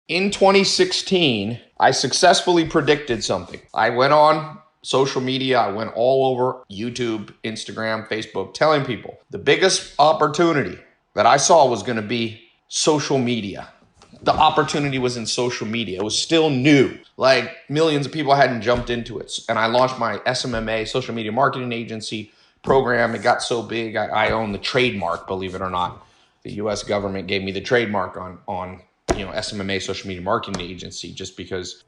In 2016, I successfully predicted something. I went on social media, I went all over YouTube, Instagram, Facebook, telling people the biggest opportunity that I saw was going to be social media. The opportunity was in social media. It was still new. Like millions of people hadn't jumped into it. And I launched my SMMA, social media marketing agency program. It got so big, I own the trademark, believe it or not. The US government gave me the trademark on SMMA, social media marketing agency, just because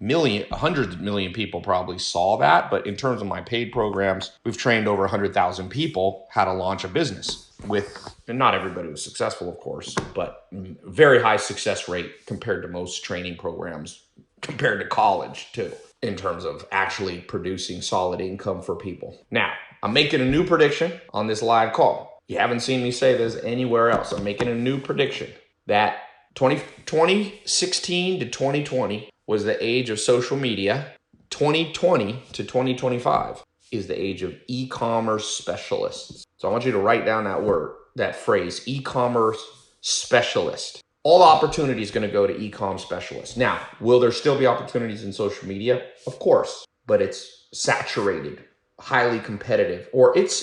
hundreds of million people probably saw that. But in terms of my paid programs, we've trained over 100,000 people how to launch a business with, and not everybody was successful, of course, but very high success rate compared to most training programs, compared to college too, in terms of actually producing solid income for people. Now, I'm making a new prediction on this live call. You haven't seen me say this anywhere else. I'm making a new prediction that 2016 to 2020 was the age of social media. 2020 to 2025 is the age of e-commerce specialists. So I want you to write down that phrase, e-commerce specialist. All the opportunity is going to go to e-com specialists. Now, will there still be opportunities in social media? Of course, but it's saturated, highly competitive,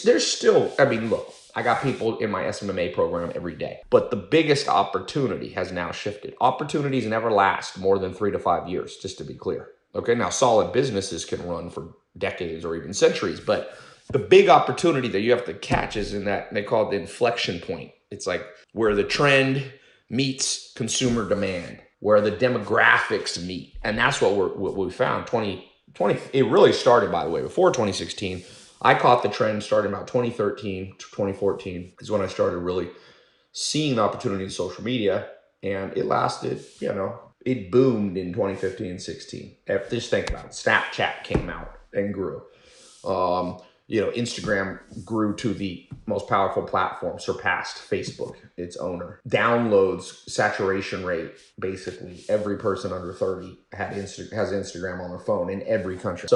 there's still, look, I got people in my SMMA program every day, but the biggest opportunity has now shifted. Opportunities never last more than 3 to 5 years, just to be clear. Okay, now solid businesses can run for decades or even centuries, but the big opportunity that you have to catch is in that, they call it the inflection point. It's like where the trend meets consumer demand, where the demographics meet. And that's what we found. 2020, it really started, by the way, before 2016. I caught the trend starting about 2013 to 2014 is when I started really seeing the opportunity in social media, and it lasted, it boomed in 2015 and 16. Just think about it. Snapchat came out and grew. Instagram grew to the most powerful platform, surpassed Facebook, its owner. Downloads, saturation rate, basically every person under 30 has Instagram on their phone in every country.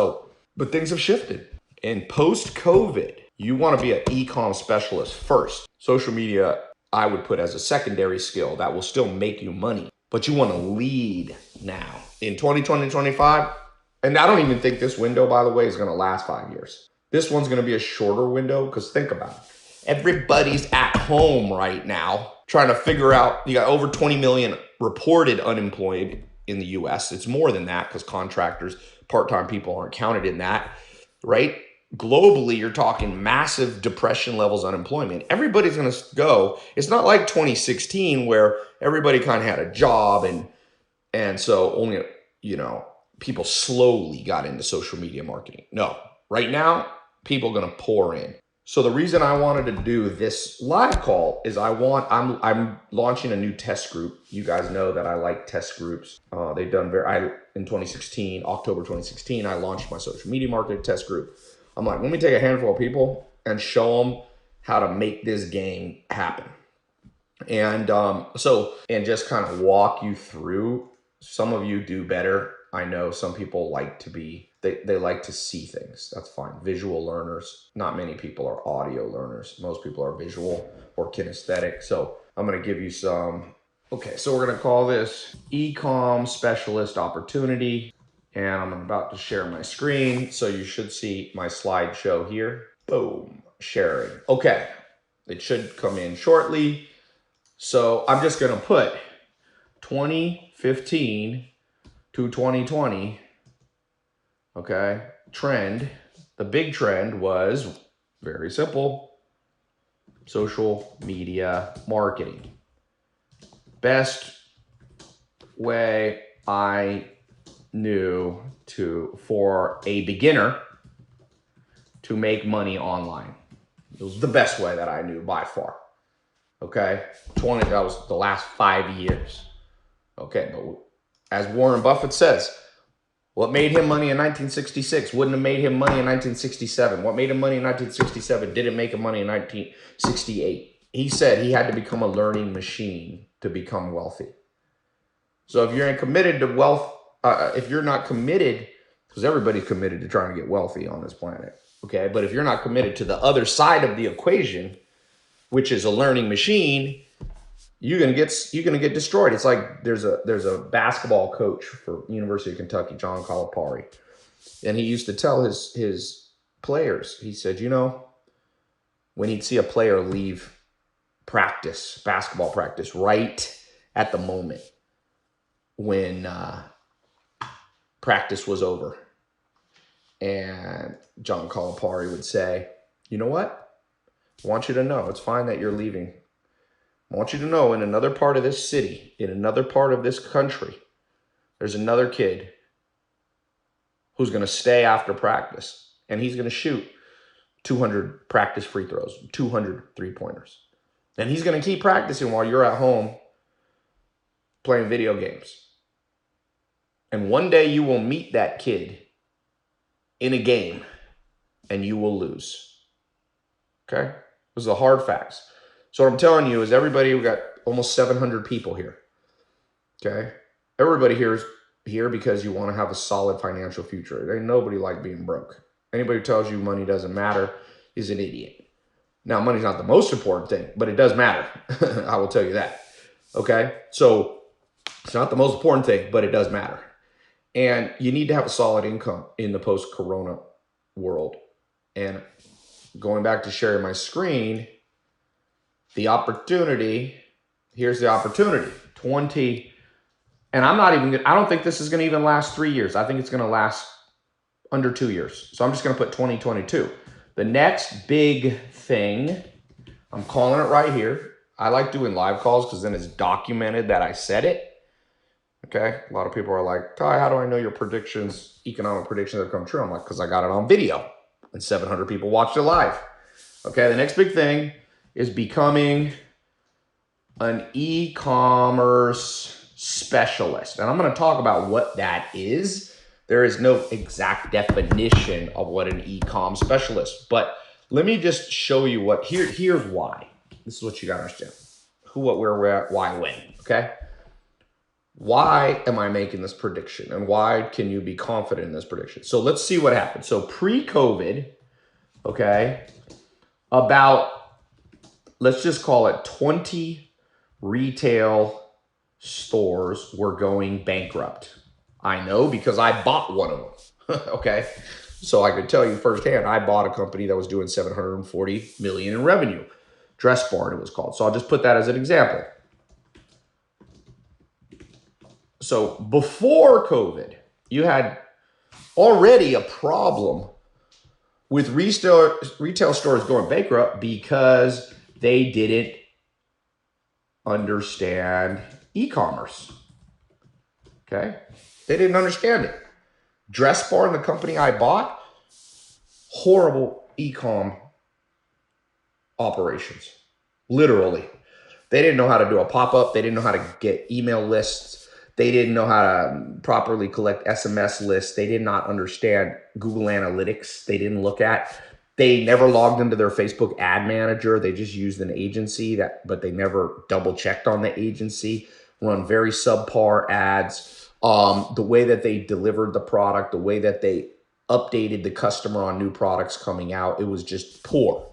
But things have shifted. And post-COVID, you want to be an e-com specialist first. Social media, I would put as a secondary skill that will still make you money, but you want to lead now. In 2020, 25, and I don't even think this window, by the way, is going to last 5 years. This one's going to be a shorter window, because think about it. Everybody's at home right now trying to figure out, you got over 20 million reported unemployed in the US. It's more than that because contractors, part-time people aren't counted in that, right? Globally, you're talking massive depression levels, unemployment. Everybody's going to go. It's not like 2016 where everybody kind of had a job and so only, people slowly got into social media marketing. No, right now, people are going to pour in. So the reason I wanted to do this live call is I'm launching a new test group. You guys know that I like test groups. They've done in 2016, October 2016, I launched my social media marketing test group. I'm like, let me take a handful of people and show them how to make this game happen. And just kind of walk you through. Some of you do better. I know some people like to they like to see things. That's fine. Visual learners. Not many people are audio learners. Most people are visual or kinesthetic. So I'm going to give you some. Okay, so we're going to call this e-com specialist opportunity. And I'm about to share my screen. So you should see my slideshow here. Boom, sharing. Okay, it should come in shortly. So I'm just going to put 2015 to 2020, okay, trend. The big trend was very simple: social media marketing. Best way I knew for a beginner to make money online. It was the best way that I knew by far. Okay, that was the last 5 years. Okay, but as Warren Buffett says, what made him money in 1966 wouldn't have made him money in 1967. What made him money in 1967 didn't make him money in 1968. He said he had to become a learning machine to become wealthy. So if you're committed to wealth, if you're not committed, because everybody's committed to trying to get wealthy on this planet, okay? But if you're not committed to the other side of the equation, which is a learning machine, you're gonna get destroyed. It's like there's a basketball coach for University of Kentucky, John Calipari, and he used to tell his players, he said, when he'd see a player leave basketball practice, right at the moment when practice was over, and John Calipari would say, you know what? I want you to know it's fine that you're leaving. I want you to know in another part of this city, in another part of this country, there's another kid who's going to stay after practice, and he's going to shoot 200 practice free throws, 200 three-pointers. And he's going to keep practicing while you're at home playing video games. And one day you will meet that kid in a game and you will lose. Okay? Those are the hard facts. So what I'm telling you is everybody, we got almost 700 people here. Okay? Everybody here is here because you want to have a solid financial future. There ain't nobody like being broke. Anybody who tells you money doesn't matter is an idiot. Now, money's not the most important thing, but it does matter. I will tell you that. Okay? So it's not the most important thing, but it does matter. And you need to have a solid income in the post-corona world. And going back to sharing my screen, the opportunity, here's the opportunity. And I don't think this is going to even last 3 years. I think it's going to last under 2 years. So I'm just going to put 2022. The next big thing, I'm calling it right here. I like doing live calls because then it's documented that I said it. Okay? A lot of people are like, Tai, how do I know your predictions, economic predictions have come true? I'm like, because I got it on video and 700 people watched it live. Okay? The next big thing is becoming an e-commerce specialist. And I'm going to talk about what that is. There is no exact definition of what an e-com specialist, but let me just show you here's why. This is what you got to understand. Who, what, where, why, when, okay? Why am I making this prediction, and why can you be confident in this prediction? So let's see what happened. So pre-COVID, okay, let's just call it 20 retail stores were going bankrupt. I know because I bought one of them, okay? So I could tell you firsthand, I bought a company that was doing $740 million in revenue. Dress Barn, it was called. So I'll just put that as an example. So before COVID, you had already a problem with retail stores going bankrupt because they didn't understand e-commerce, okay? They didn't understand it. Dress Barn, the company I bought, horrible e-com operations, literally. They didn't know how to do a pop-up. They didn't know how to get email lists. They didn't know how to properly collect SMS lists. They did not understand Google Analytics. They didn't look at. They never logged into their Facebook ad manager. They just used an agency, but they never double-checked on the agency. Run very subpar ads. The way that they delivered the product, the way that they updated the customer on new products coming out, it was just poor.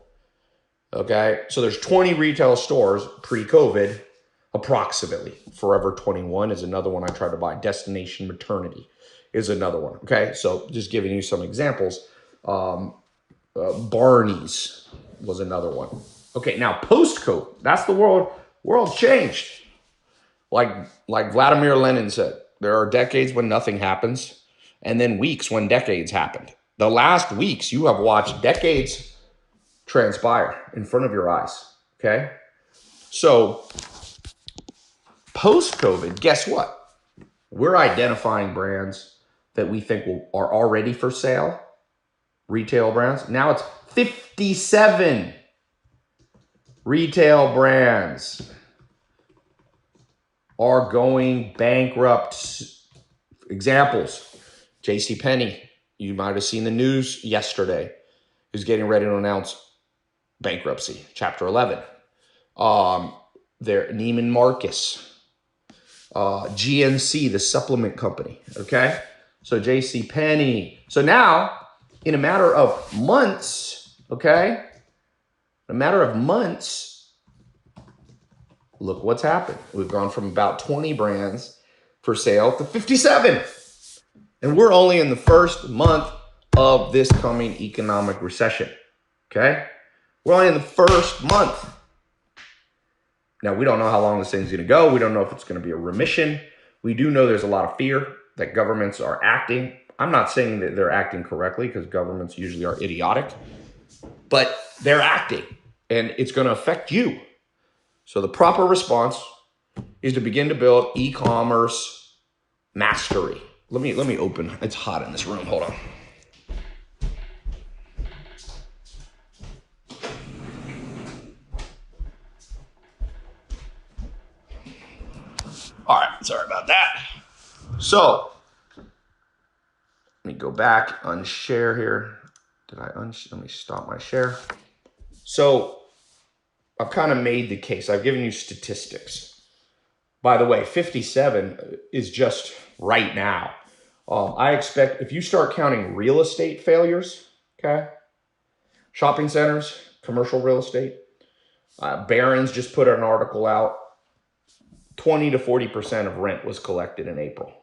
Okay, so there's 20 retail stores pre-COVID, approximately. Forever 21 is another one I tried to buy. Destination Maternity is another one. Okay, so just giving you some examples. Barney's was another one. Okay, now post-COVID, that's the world. World changed. Like Vladimir Lenin said, there are decades when nothing happens, and then weeks when decades happened. The last weeks you have watched decades transpire in front of your eyes, okay? So post-COVID, guess what? We're identifying brands that we think are already for sale, retail brands. Now it's 57 retail brands are going bankrupt. Examples, JCPenney, you might have seen the news yesterday, is getting ready to announce bankruptcy, Chapter 11. Neiman Marcus, GNC, the supplement company, okay? So JCPenney. So now, in a matter of months, okay? In a matter of months, Look what's happened. We've gone from about 20 brands for sale to 57. And we're only in the first month of this coming economic recession. Okay? We're only in the first month. Now, we don't know how long this thing's going to go. We don't know if it's going to be a remission. We do know there's a lot of fear that governments are acting. I'm not saying that they're acting correctly, because governments usually are idiotic, but they're acting, and it's going to affect you. So the proper response is to begin to build e-commerce mastery. Let me open. It's hot in this room. Hold on. All right, sorry about that. So let me go back, unshare here. Let me stop my share. So I've kind of made the case. I've given you statistics. By the way, 57 is just right now. I expect if you start counting real estate failures, okay, shopping centers, commercial real estate, Barron's just put an article out, 20 to 40% of rent was collected in April,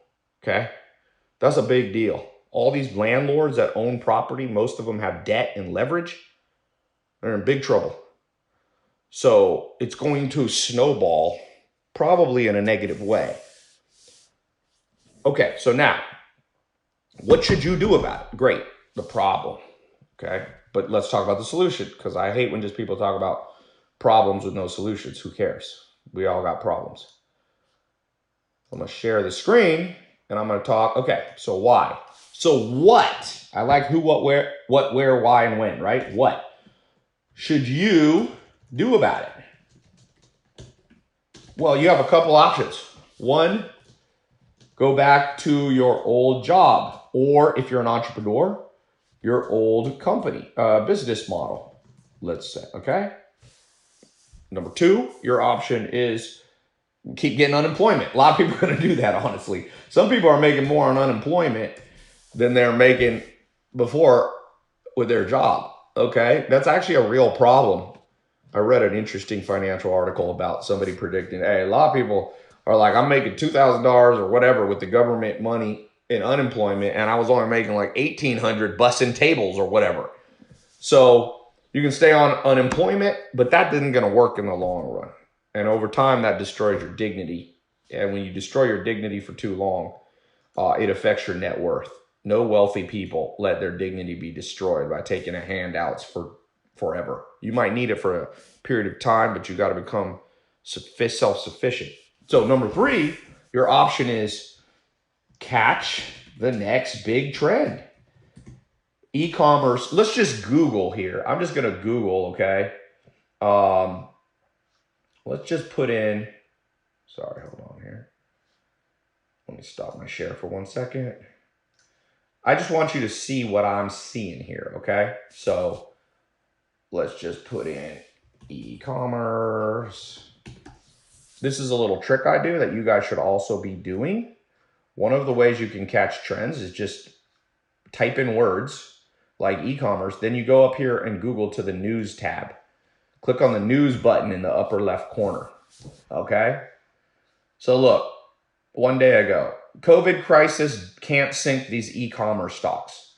okay? That's a big deal. All these landlords that own property, most of them have debt and leverage. They're in big trouble. So it's going to snowball probably in a negative way. Okay, so now, what should you do about it? Great, the problem, okay? But let's talk about the solution, because I hate when just people talk about problems with no solutions. Who cares? We all got problems. I'm going to share the screen, and I'm going to talk. Okay, so why? So what? I like who, what, where, why, and when, right? What should you do about it? Well, you have a couple options. One, go back to your old job, or if you're an entrepreneur, your old company, business model, let's say, okay? Number two, your option is keep getting unemployment. A lot of people are going to do that, honestly. Some people are making more on unemployment than they're making before with their job, okay? That's actually a real problem. I read an interesting financial article about somebody predicting, hey, a lot of people are like, I'm making $2,000 or whatever with the government money in unemployment, and I was only making like $1,800 bussing tables or whatever. So you can stay on unemployment, but that isn't going to work in the long run. And over time, that destroys your dignity. And when you destroy your dignity for too long, it affects your net worth. No wealthy people let their dignity be destroyed by taking a handouts for forever. You might need it for a period of time, but you got to become self-sufficient. So number three, your option is catch the next big trend. E-commerce, let's just Google here. I'm just going to Google, okay? Let's just put in, sorry, hold on here. Let me stop my share for 1 second. I just want you to see what I'm seeing here, okay? So let's just put in e-commerce. This is a little trick I do that you guys should also be doing. One of the ways you can catch trends is just type in words like e-commerce, then you go up here and Google to the news tab. Click on the news button in the upper left corner, okay? So look, 1 day ago, COVID crisis can't sink these e-commerce stocks.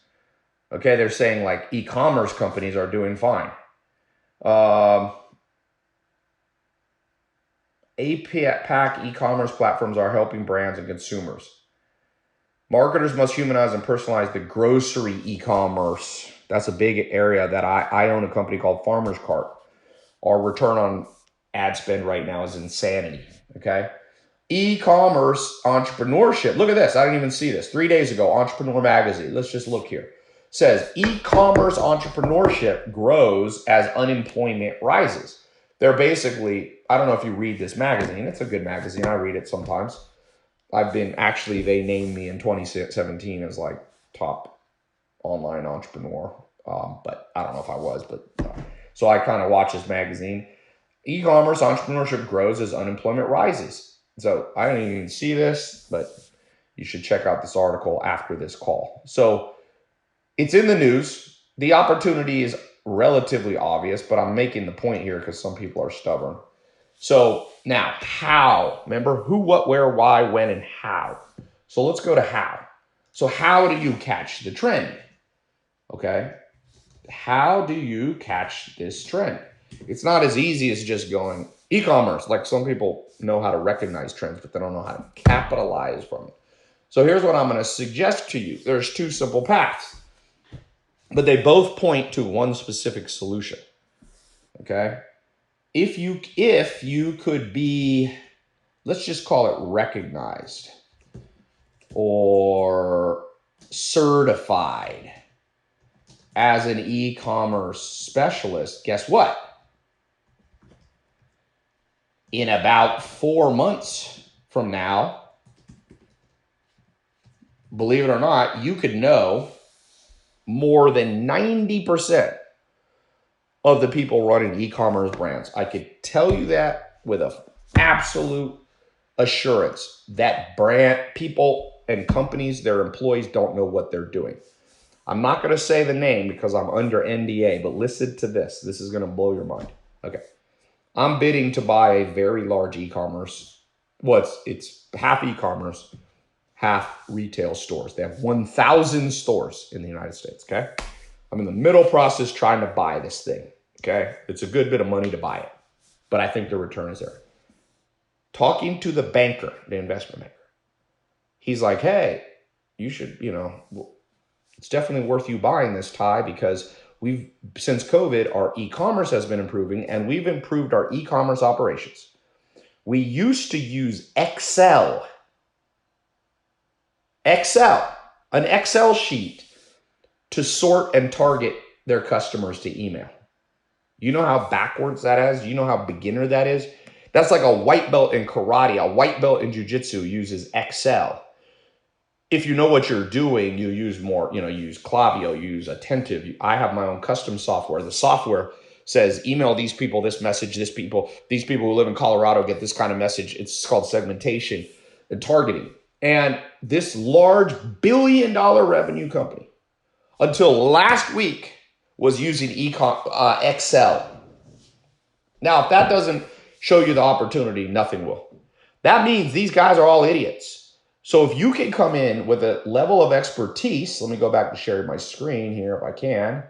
Okay, they're saying like e-commerce companies are doing fine. APAC e-commerce platforms are helping brands and consumers. Marketers must humanize and personalize the grocery e-commerce. That's a big area that I own a company called Farmer's Cart. Our return on ad spend right now is insanity, okay? E-commerce entrepreneurship. Look at this. I didn't even see this. 3 days ago, Entrepreneur Magazine. Let's just look here. Says e-commerce entrepreneurship grows as unemployment rises. They're basically, I don't know if you read this magazine. It's a good magazine. I read it sometimes. They named me in 2017 as like top online entrepreneur. But I don't know if I was, so I kind of watch this magazine. E-commerce entrepreneurship grows as unemployment rises. So I didn't even see this, but you should check out this article after this call. So it's in the news. The opportunity is relatively obvious, but I'm making the point here because some people are stubborn. So now how, remember who, what, where, why, when, and how. So let's go to how. So how do you catch the trend? Okay. How do you catch this trend? It's not as easy as just going e-commerce. Like some people know how to recognize trends, but they don't know how to capitalize from it. So here's what I'm going to suggest to you. There's two simple paths, but they both point to one specific solution. Okay. If you could be, let's just call it recognized or certified as an e-commerce specialist, guess what? In about 4 months from now, believe it or not, you could know more than 90% of the people running e-commerce brands. I could tell you that with an absolute assurance that brand people and companies, their employees don't know what they're doing. I'm not going to say the name because I'm under NDA, but listen to this. This is going to blow your mind. Okay. I'm bidding to buy a very large e-commerce. Well, it's half e-commerce, half retail stores. They have 1,000 stores in the United States, okay? I'm in the middle process trying to buy this thing, okay? It's a good bit of money to buy it, but I think the return is there. Talking to the banker, the investment banker, he's like, hey, you should, it's definitely worth you buying this, Tai, because since COVID, our e-commerce has been improving and we've improved our e-commerce operations. We used to use Excel, an Excel sheet to sort and target their customers to email. You know how backwards that is? You know how beginner that is? That's like a white belt in karate, a white belt in jiu-jitsu uses Excel. If you know what you're doing, you use more, you use Klaviyo, you use Attentive. I have my own custom software. The software says, email these people this message, these people who live in Colorado get this kind of message. It's called segmentation and targeting. And this large billion-dollar revenue company, until last week, was using Excel. Now, if that doesn't show you the opportunity, nothing will. That means these guys are all idiots. So if you can come in with a level of expertise, let me go back to sharing my screen here if I can.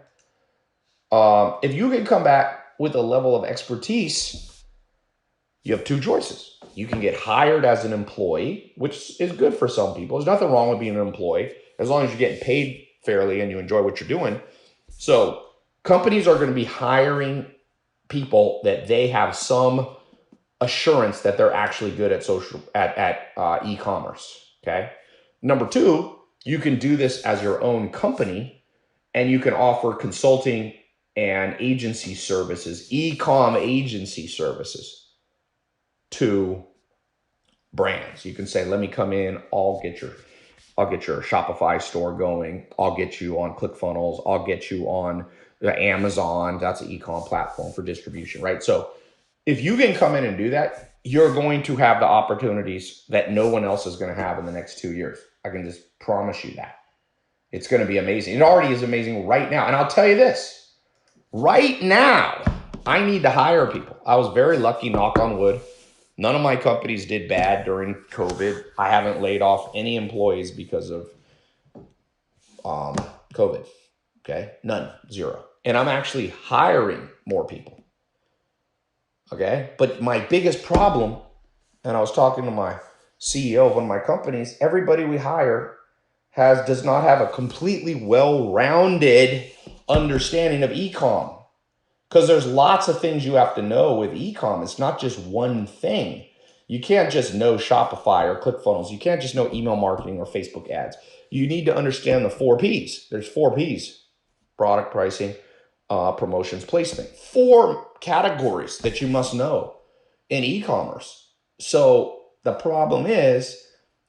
If you can come back with a level of expertise, you have two choices. You can get hired as an employee, which is good for some people. There's nothing wrong with being an employee as long as you're getting paid fairly and you enjoy what you're doing. So companies are going to be hiring people that they have some assurance that they're actually good at e-commerce. Okay. Number two, you can do this as your own company and you can offer consulting and agency services, e-com agency services to brands. You can say, let me come in, I'll get your Shopify store going. I'll get you on ClickFunnels. I'll get you on the Amazon. That's an e-com platform for distribution, right? So if you can come in and do that, you're going to have the opportunities that no one else is going to have in the next 2 years. I can just promise you that. It's going to be amazing. It already is amazing right now. And I'll tell you this, right now, I need to hire people. I was very lucky, knock on wood. None of my companies did bad during COVID. I haven't laid off any employees because of COVID. Okay, none, zero. And I'm actually hiring more people. Okay, but my biggest problem, and I was talking to my CEO of one of my companies, everybody we hire does not have a completely well-rounded understanding of e-com. Because there's lots of things you have to know with e-com. It's not just one thing. You can't just know Shopify or ClickFunnels. You can't just know email marketing or Facebook ads. You need to understand the 4 Ps. There's 4 Ps: product, pricing, promotions, placement. 4 categories that you must know in e-commerce. So the problem is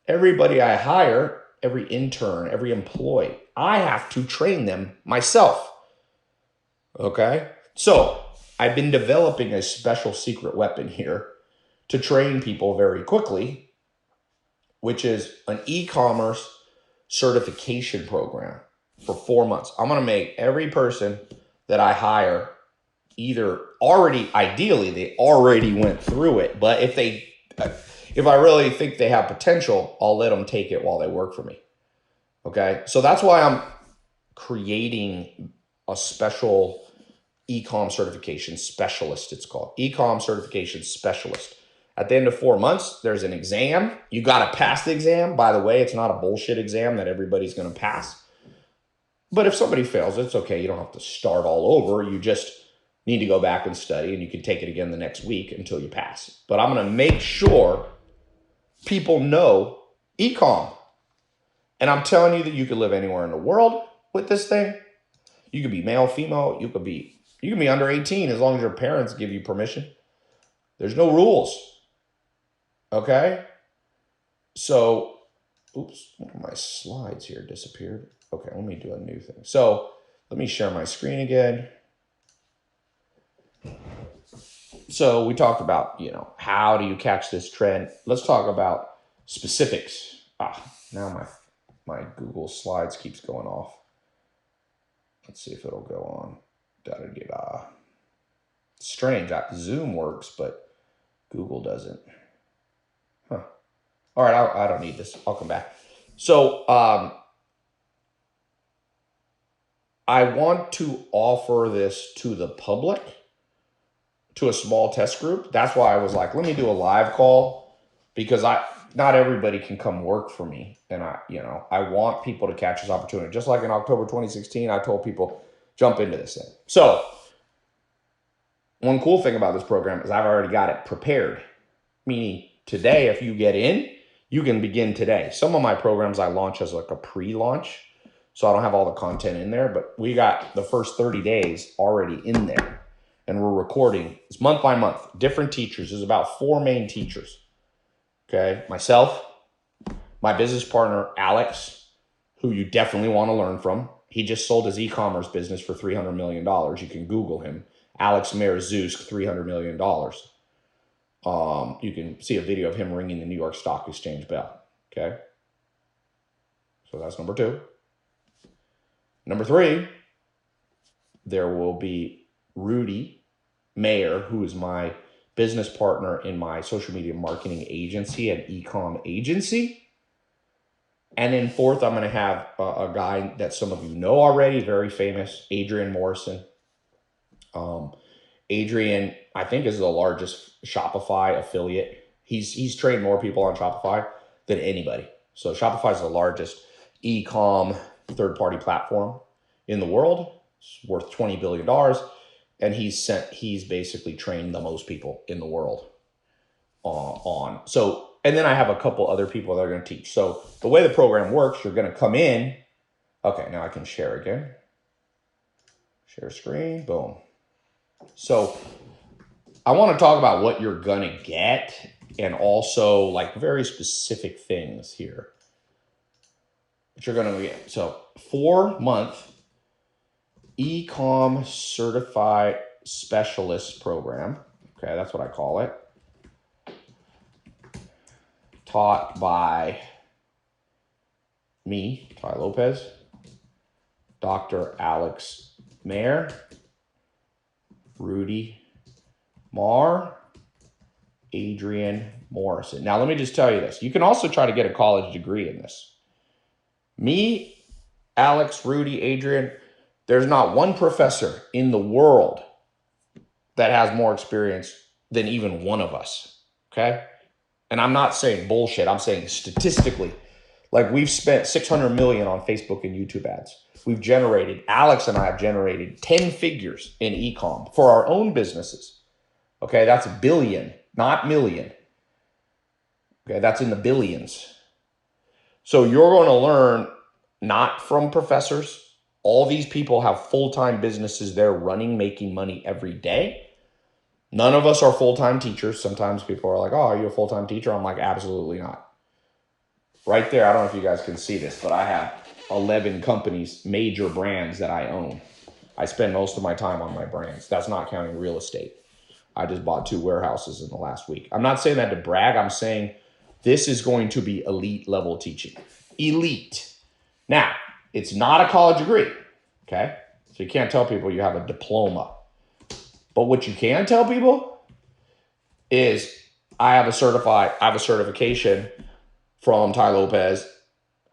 everybody I hire, every intern, every employee, I have to train them myself. Okay? So I've been developing a special secret weapon here to train people very quickly, which is an e-commerce certification program for 4 months. I'm going to make every person that I hire either ideally, they already went through it. But if I really think they have potential, I'll let them take it while they work for me. Okay. So that's why I'm creating a special ECOM certification specialist. It's called ECOM certification specialist. At the end of 4 months, there's an exam. You got to pass the exam. By the way, it's not a bullshit exam that everybody's going to pass. But if somebody fails, it's okay. You don't have to start all over. You just need to go back and study, and you can take it again the next week until you pass. But I'm going to make sure people know ECOM. And I'm telling you that you could live anywhere in the world with this thing. You could be male, female. You can be under 18 as long as your parents give you permission. There's no rules. Okay? So, oops, one of my slides here disappeared. Okay, let me do a new thing. So, let me share my screen again. So, we talked about, how do you catch this trend? Let's talk about specifics. Now my Google Slides keeps going off. Let's see if it'll go on. Strange. Zoom works, but Google doesn't. Huh. All right, I don't need this. I'll come back. So I want to offer this to the public, to a small test group. That's why I was like, let me do a live call, because not everybody can come work for me. And I want people to catch this opportunity. Just like in October 2016, I told people, jump into this thing. So one cool thing about this program is I've already got it prepared. Meaning today, if you get in, you can begin today. Some of my programs I launch as like a pre-launch, so I don't have all the content in there, but we got the first 30 days already in there. And we're recording. It's month by month, different teachers. There's about 4 main teachers. Okay, myself, my business partner, Alex, who you definitely want to learn from. He just sold his e-commerce business for $300 million. You can Google him. Alex Merzusk, $300 million. You can see a video of him ringing the New York Stock Exchange bell. Okay. So that's number 2. Number 3, there will be Rudy Mayer, who is my business partner in my social media marketing agency and e-com agency. And then 4th, I'm going to have a guy that some of you know already, very famous, Adrian Morrison. Adrian, I think, is the largest Shopify affiliate. He's trained more people on Shopify than anybody. So Shopify is the largest e-com third-party platform in the world. It's worth $20 billion. And he's basically trained the most people in the world on. So, and then I have a couple other people that are going to teach. So the way the program works, you're going to come in. Okay, now I can share again. Share screen, boom. So I want to talk about what you're going to get and also like very specific things here that you're going to get. So 4-month ECOM certified specialist program. Okay, that's what I call it. Taught by me, Tai Lopez, Dr. Alex Mayer, Rudy Marr, Adrian Morrison. Now, let me just tell you this. You can also try to get a college degree in this. Me, Alex, Rudy, Adrian, there's not one professor in the world that has more experience than even one of us, okay? And I'm not saying bullshit. I'm saying statistically, like we've spent $600 million on Facebook and YouTube ads. Alex and I have generated 10 figures in e-com for our own businesses. Okay, that's billion, not million. Okay, that's in the billions. So you're going to learn not from professors. All these people have full-time businesses they're running, making money every day. None of us are full-time teachers. Sometimes people are like, oh, are you a full-time teacher? I'm like, absolutely not. Right there, I don't know if you guys can see this, but I have 11 companies, major brands that I own. I spend most of my time on my brands. That's not counting real estate. I just bought 2 warehouses in the last week. I'm not saying that to brag. I'm saying this is going to be elite level teaching. Elite. Now, it's not a college degree, okay? So you can't tell people you have a diploma. But what you can tell people is I have a certification from Tai Lopez,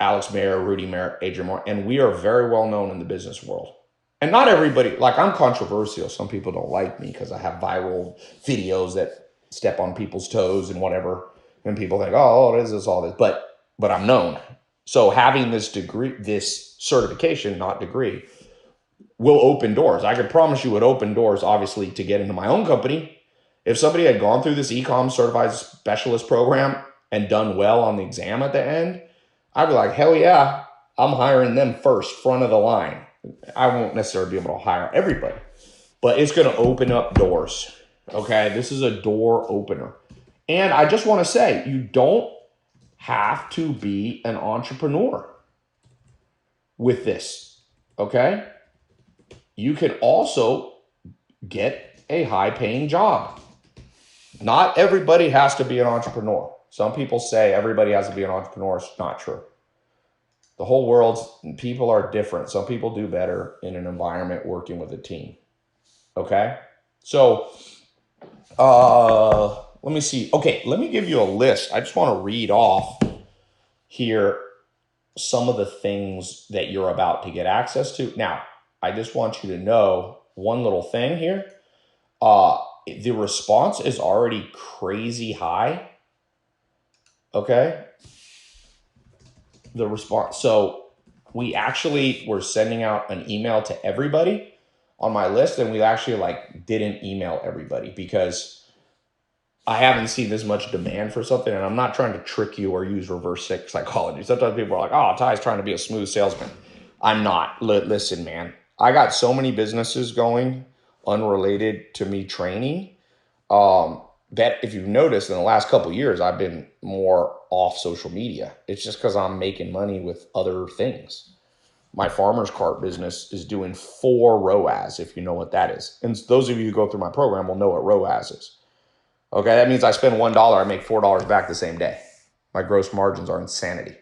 Alex Mayer, Rudy Merritt, Adrian Moore, and we are very well known in the business world. And not everybody, like I'm controversial. Some people don't like me because I have viral videos that step on people's toes and whatever. And people think, oh, what is this, all this? But I'm known. So having this degree, this certification, not degree, will open doors. I can promise you it opened doors, obviously, to get into my own company. If somebody had gone through this e-com certified specialist program and done well on the exam at the end, I'd be like, hell yeah, I'm hiring them first, front of the line. I won't necessarily be able to hire everybody, but it's going to open up doors. Okay, this is a door opener. And I just want to say, you don't have to be an entrepreneur with this. Okay, you can also get a high-paying job. Not everybody has to be an entrepreneur. Some people say everybody has to be an entrepreneur. It's not true. The whole world's people are different. Some people do better in an environment working with a team. Okay? So, let me see. Okay, let me give you a list. I just want to read off here some of the things that you're about to get access to. Now, I just want you to know one little thing here. The response is already crazy high. Okay? The response. So we actually were sending out an email to everybody on my list, and we actually didn't email everybody because I haven't seen this much demand for something, and I'm not trying to trick you or use reverse psychology. Sometimes people are like, oh, Ty's trying to be a smooth salesman. I'm not. Listen, man, I got so many businesses going unrelated to me training that if you've noticed in the last couple of years, I've been more off social media. It's just because I'm making money with other things. My farmer's cart business is doing 4 ROAS, if you know what that is. And those of you who go through my program will know what ROAS is. Okay, that means I spend $1, I make $4 back the same day. My gross margins are insanity.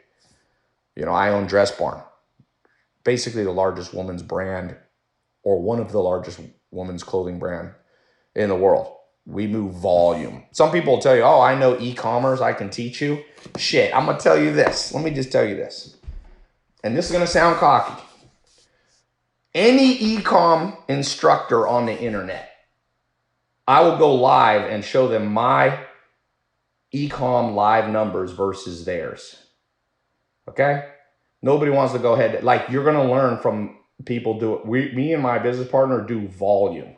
I own Dress Barn, basically the largest women's brand, or one of the largest women's clothing brand in the world. We move volume. Some people will tell you, oh, I know e-commerce, I can teach you. Shit, I'm going to tell you this. Let me just tell you this. And this is going to sound cocky. Any e-com instructor on the internet, I will go live and show them my e-com live numbers versus theirs. Okay? Nobody wants to go ahead. You're going to learn from people me and my business partner do volume.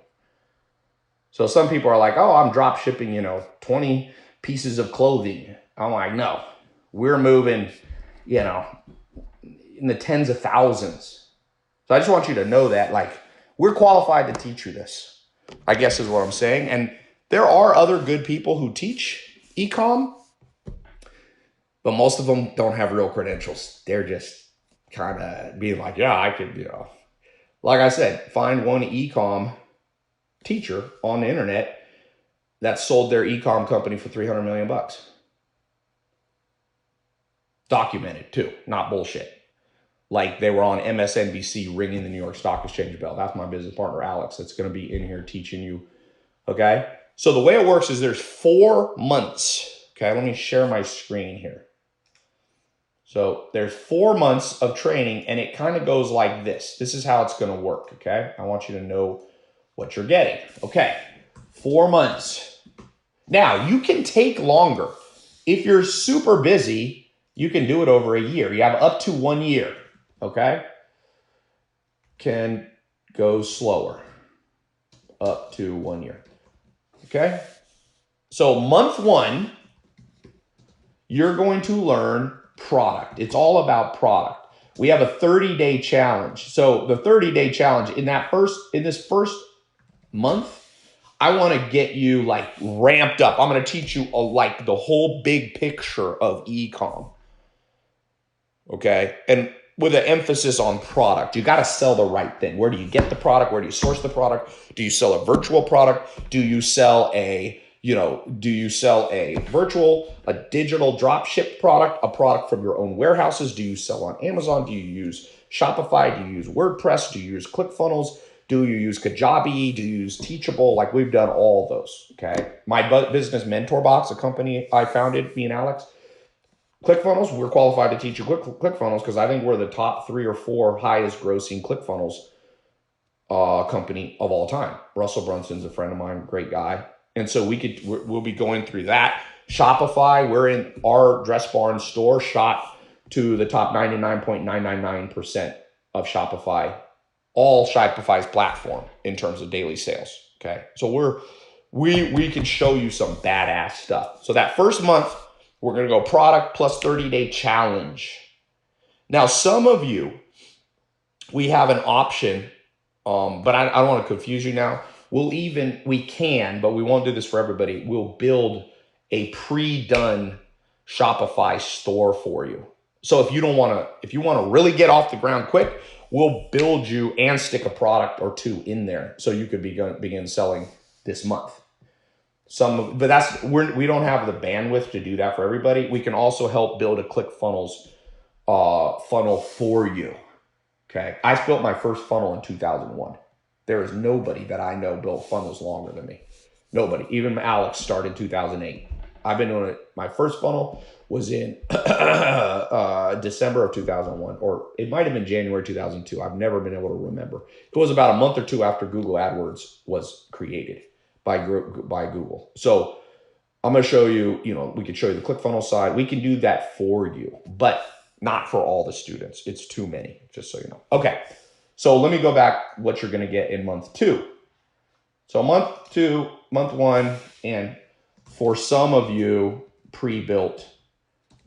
So some people are like, oh, I'm drop shipping, 20 pieces of clothing. I'm like, no, we're moving, in the tens of thousands. So I just want you to know that, we're qualified to teach you this, I guess is what I'm saying. And there are other good people who teach e-com, but most of them don't have real credentials. They're just kind of being like, yeah, I could, like I said, find one e-com teacher on the internet that sold their e-com company for $300 million. Documented too, not bullshit. They were on MSNBC ringing the New York Stock Exchange bell. That's my business partner, Alex, that's going to be in here teaching you. Okay. So the way it works is there's 4 months. Okay. Let me share my screen here. So there's 4 months of training, and it kind of goes like this. This is how it's going to work. Okay. I want you to know what you're getting. Okay. 4 months. Now you can take longer. If you're super busy, you can do it over a year. You have up to 1 year. Okay. Can go slower. Up to 1 year. Okay. So month 1, you're going to learn product. It's all about product. We have a 30-day challenge. So the 30-day challenge in this first month, I want to get you ramped up. I'm going to teach you the whole big picture of e-com. Okay. And with an emphasis on product, you got to sell the right thing. Where do you get the product? Where do you source the product? Do you sell a virtual product? Do you sell a digital drop ship product, a product from your own warehouses? Do you sell on Amazon? Do you use Shopify? Do you use WordPress? Do you use ClickFunnels? Do you use Kajabi? Do you use Teachable? Like, we've done all those, okay? My business Mentor Box, a company I founded, me and Alex, ClickFunnels, we're qualified to teach you ClickFunnels because I think we're the top 3 or 4 highest grossing ClickFunnels company of all time. Russell Brunson's a friend of mine, great guy. And so we'll be going through that. Shopify, we're in our Dress Barn store, shot to the top 99.999% of Shopify, all Shopify's platform in terms of daily sales. Okay. So we can show you some badass stuff. So that first month, we're going to go product plus 30-day challenge. Now, some of you, we have an option, but I don't want to confuse you now. We can, but we won't do this for everybody. We'll build a pre-done Shopify store for you. So if you want to really get off the ground quick, we'll build you and stick a product or 2 in there so you could begin selling this month. But we don't have the bandwidth to do that for everybody. We can also help build a ClickFunnels funnel for you. Okay, I built my first funnel in 2001. There is nobody that I know built funnels longer than me. Nobody. Even Alex started in 2008. I've been doing it. My first funnel was in December of 2001, or it might have been January 2002. I've never been able to remember. It was about a month or 2 after Google AdWords was created by Google. So I'm going to show you, we could show you the ClickFunnels side. We can do that for you, but not for all the students. It's too many, just so you know. Okay, so let me go back what you're going to get in month 2. So month 2, month 1, and for some of you, pre-built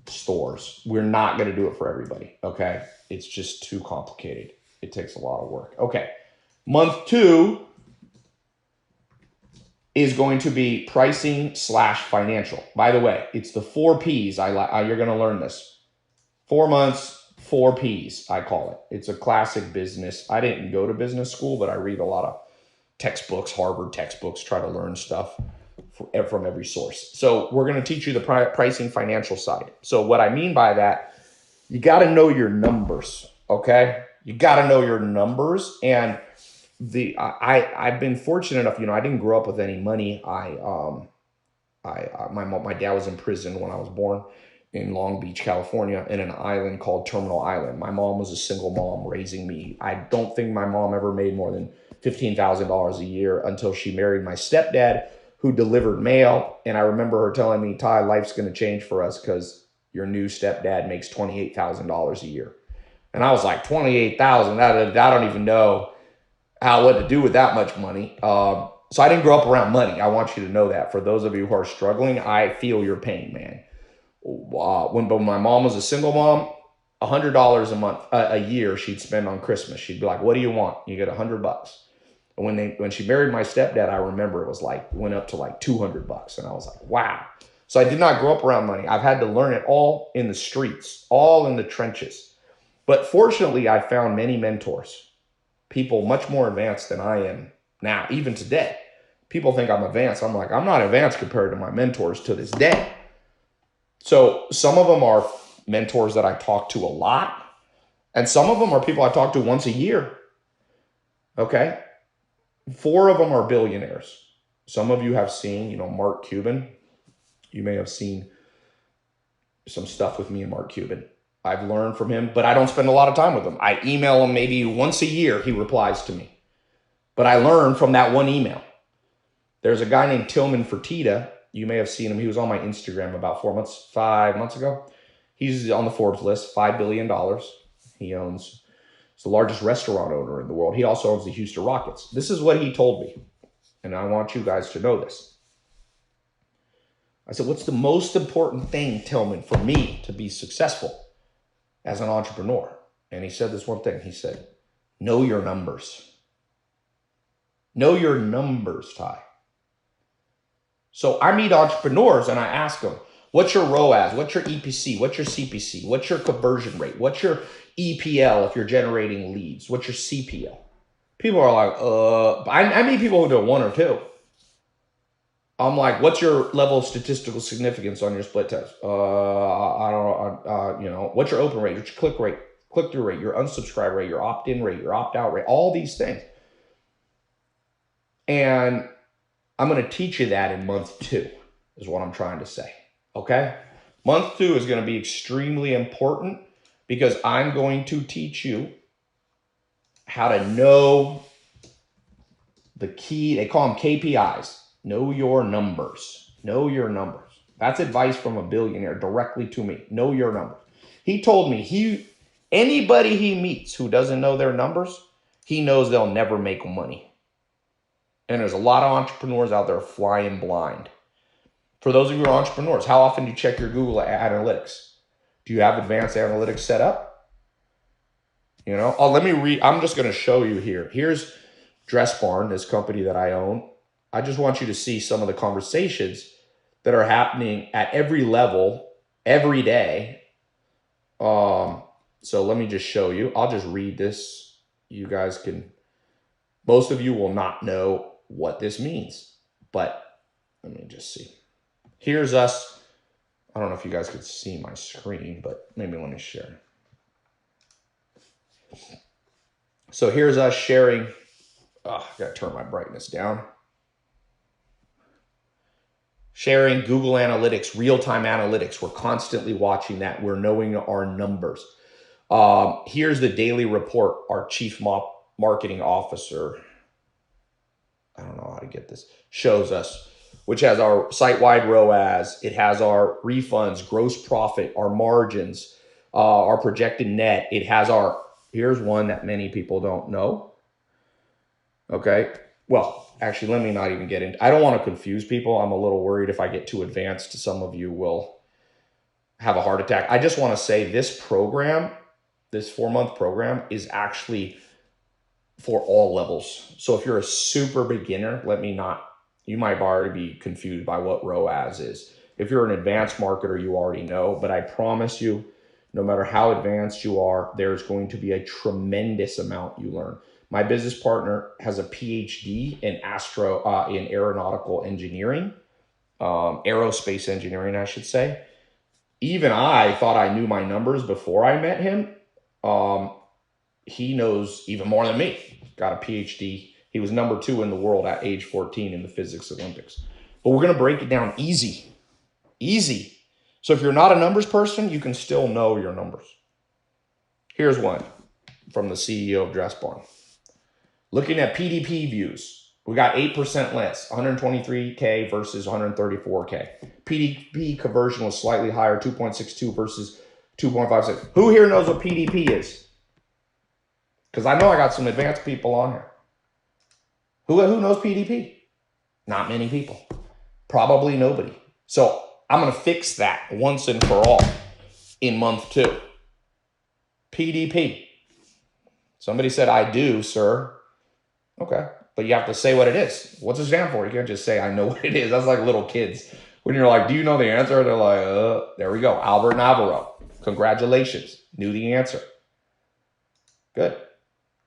stores. We're not going to do it for everybody, okay? It's just too complicated. It takes a lot of work. Okay, month 2 is going to be pricing / financial. By the way, it's the 4 Ps. You're going to learn this. 4 months, 4 Ps, I call it. It's a classic business. I didn't go to business school, but I read a lot of textbooks, Harvard textbooks, try to learn stuff from every source. So we're going to teach you the pricing financial side. So what I mean by that, you got to know your numbers, okay? You got to know your numbers. And I've been fortunate enough, I didn't grow up with any money. My dad was in prison when I was born in Long Beach, California, in an island called Terminal Island. My mom was a single mom raising me. I don't think my mom ever made more than $15,000 a year until she married my stepdad, who delivered mail. And I remember her telling me, Tai, life's going to change for us because your new stepdad makes $28,000 a year. And I was like, $28,000? I don't even know what to do with that much money. So I didn't grow up around money. I want you to know that. For those of you who are struggling, I feel your pain, man. When my mom was a single mom, $100 a month, a year she'd spend on Christmas. She'd be like, what do you want? You get $100. And when she married my stepdad, I remember it was went up to $200. And I was like, wow. So I did not grow up around money. I've had to learn it all in the streets, all in the trenches. But fortunately, I found many mentors, people much more advanced than I am now, even today. People think I'm advanced. I'm like, I'm not advanced compared to my mentors to this day. So some of them are mentors that I talk to a lot. And some of them are people I talk to once a year. Okay. 4 of them are billionaires. Some of you have seen, Mark Cuban. You may have seen some stuff with me and Mark Cuban. I've learned from him, but I don't spend a lot of time with him. I email him maybe once a year. He replies to me. But I learned from that one email. There's a guy named Tillman Fertitta. You may have seen him. He was on my Instagram about 5 months ago. He's on the Forbes list, $5 billion. He's the largest restaurant owner in the world. He also owns the Houston Rockets. This is what he told me, and I want you guys to know this. I said, what's the most important thing, Tillman, for me to be successful as an entrepreneur? And he said this one thing. He said, know your numbers. Know your numbers, Tai. So I meet entrepreneurs and I ask them, what's your ROAS? What's your EPC? What's your CPC? What's your conversion rate? What's your EPL if you're generating leads? What's your CPL? People are like, I meet people who do 1 or 2. I'm like, what's your level of statistical significance on your split test? I don't know. What's your open rate? What's your click-through rate, your unsubscribe rate, your opt-in rate, your opt-out rate, all these things. And I'm going to teach you that in month 2 is what I'm trying to say. Okay? Month 2 is going to be extremely important because I'm going to teach you how to know the key. They call them KPIs. Know your numbers. Know your numbers. That's advice from a billionaire directly to me. Know your numbers. He told me anybody he meets who doesn't know their numbers, he knows they'll never make money. And there's a lot of entrepreneurs out there flying blind. For those of you who are entrepreneurs, how often do you check your Google Analytics? Do you have advanced analytics set up? Let me read. I'm just going to show you here. Here's Dress Barn, this company that I own. I just want you to see some of the conversations that are happening at every level, every day. So let me just show you. I'll just read this. You guys most of you will not know what this means, but let me just see. Here's us. I don't know if you guys could see my screen, but maybe let me share. So here's us sharing. I gotta turn my brightness down. Sharing Google Analytics, real-time analytics. We're constantly watching that. We're knowing our numbers. Here's the daily report. Our chief marketing officer, I don't know how to get this, shows us, which has our site-wide ROAS. It has our refunds, gross profit, our margins, our projected net. It has here's one that many people don't know. Okay. Well, actually, let me not even get into. I don't want to confuse people. I'm a little worried if I get too advanced, some of you will have a heart attack. I just want to say this program, this 4-month program, is actually for all levels. So if you're a super beginner, you might already be confused by what ROAS is. If you're an advanced marketer, you already know, but I promise you, no matter how advanced you are, there's going to be a tremendous amount you learn. My business partner has a PhD in aeronautical engineering, aerospace engineering, I should say. Even I thought I knew my numbers before I met him. He knows even more than me. Got a PhD. He was number 2 in the world at age 14 in the physics Olympics. But we're going to break it down easy. Easy. So if you're not a numbers person, you can still know your numbers. Here's one from the CEO of Dress Barn. Looking at PDP views, we got 8% less, 123K versus 134K. PDP conversion was slightly higher, 2.62 versus 2.56. Who here knows what PDP is? Because I know I got some advanced people on here. Who knows PDP? Not many people. Probably nobody. So I'm going to fix that once and for all in month 2. PDP. Somebody said, I do, sir. Okay. But you have to say what it is. What's it stand for? You can't just say, I know what it is. That's like little kids. When you're like, do you know the answer? They're like, there we go. Albert Navarro. Congratulations. Knew the answer. Good.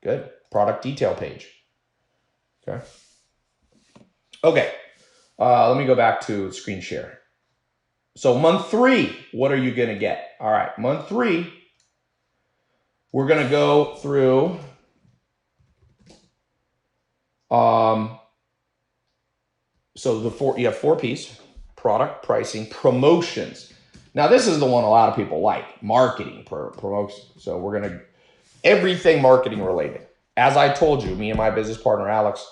Good. Product detail page. Okay. Okay. Let me go back to screen share. So month 3, what are you going to get? All right. Month 3, we're going to go through so you have 4 P's: product, pricing, promotions. Now this is the one a lot of people like, marketing, promotions. So we're going to, everything marketing related. As I told you, me and my business partner, Alex,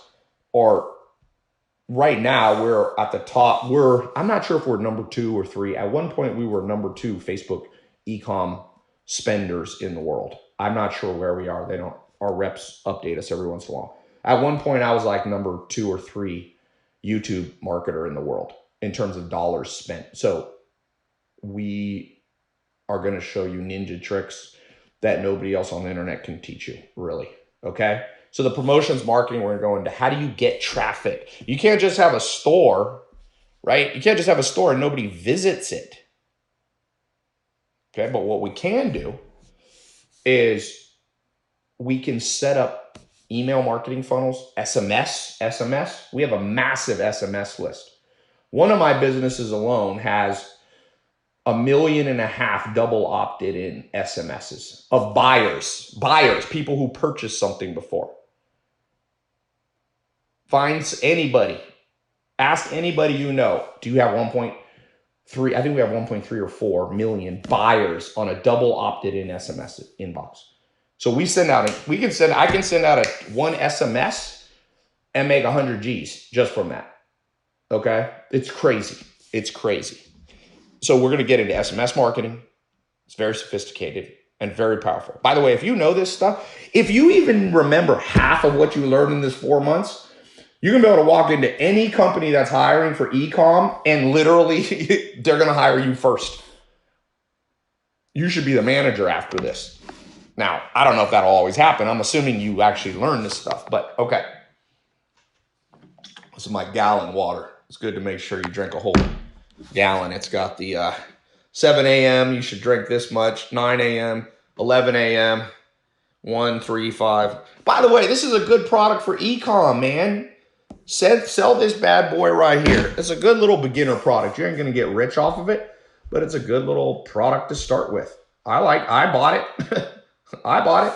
right now we're at the top. I'm not sure if we're number 2 or 3. At one point we were number 2 Facebook e-com spenders in the world. I'm not sure where we are. Our reps update us every once in a while. At one point I was like number 2 or 3 YouTube marketer in the world in terms of dollars spent. So we are going to show you ninja tricks that nobody else on the internet can teach you, really. Okay. So the promotions marketing, we're going to go into how do you get traffic? You can't just have a store, right? You can't just have a store and nobody visits it. Okay. But what we can do is we can set up email marketing funnels, SMS. We have a massive SMS list. One of my businesses alone has 1.5 million double opted in SMSs of buyers, people who purchased something before. Find anybody. Ask anybody you know. Do you have 1.3? I think we have 1.3 or 4 million buyers on a double opted-in SMS inbox. So we send out I can send out one SMS and make 100 G's just from that. Okay? It's crazy. It's crazy. So we're going to get into SMS marketing. It's very sophisticated and very powerful. By the way, if you know this stuff, if you even remember half of what you learned in this 4 months, you're going to be able to walk into any company that's hiring for e-com and literally they're going to hire you first. You should be the manager after this. Now, I don't know if that'll always happen. I'm assuming you actually learn this stuff, but okay. This is my gallon water. It's good to make sure you drink a whole gallon. It's got the 7 a.m. You should drink this much, 9 a.m., 11 a.m., 1, 3, 5. By the way, this is a good product for e-com, man. Sell this bad boy right here. It's a good little beginner product. You ain't going to get rich off of it, but it's a good little product to start with. I bought it. I bought it.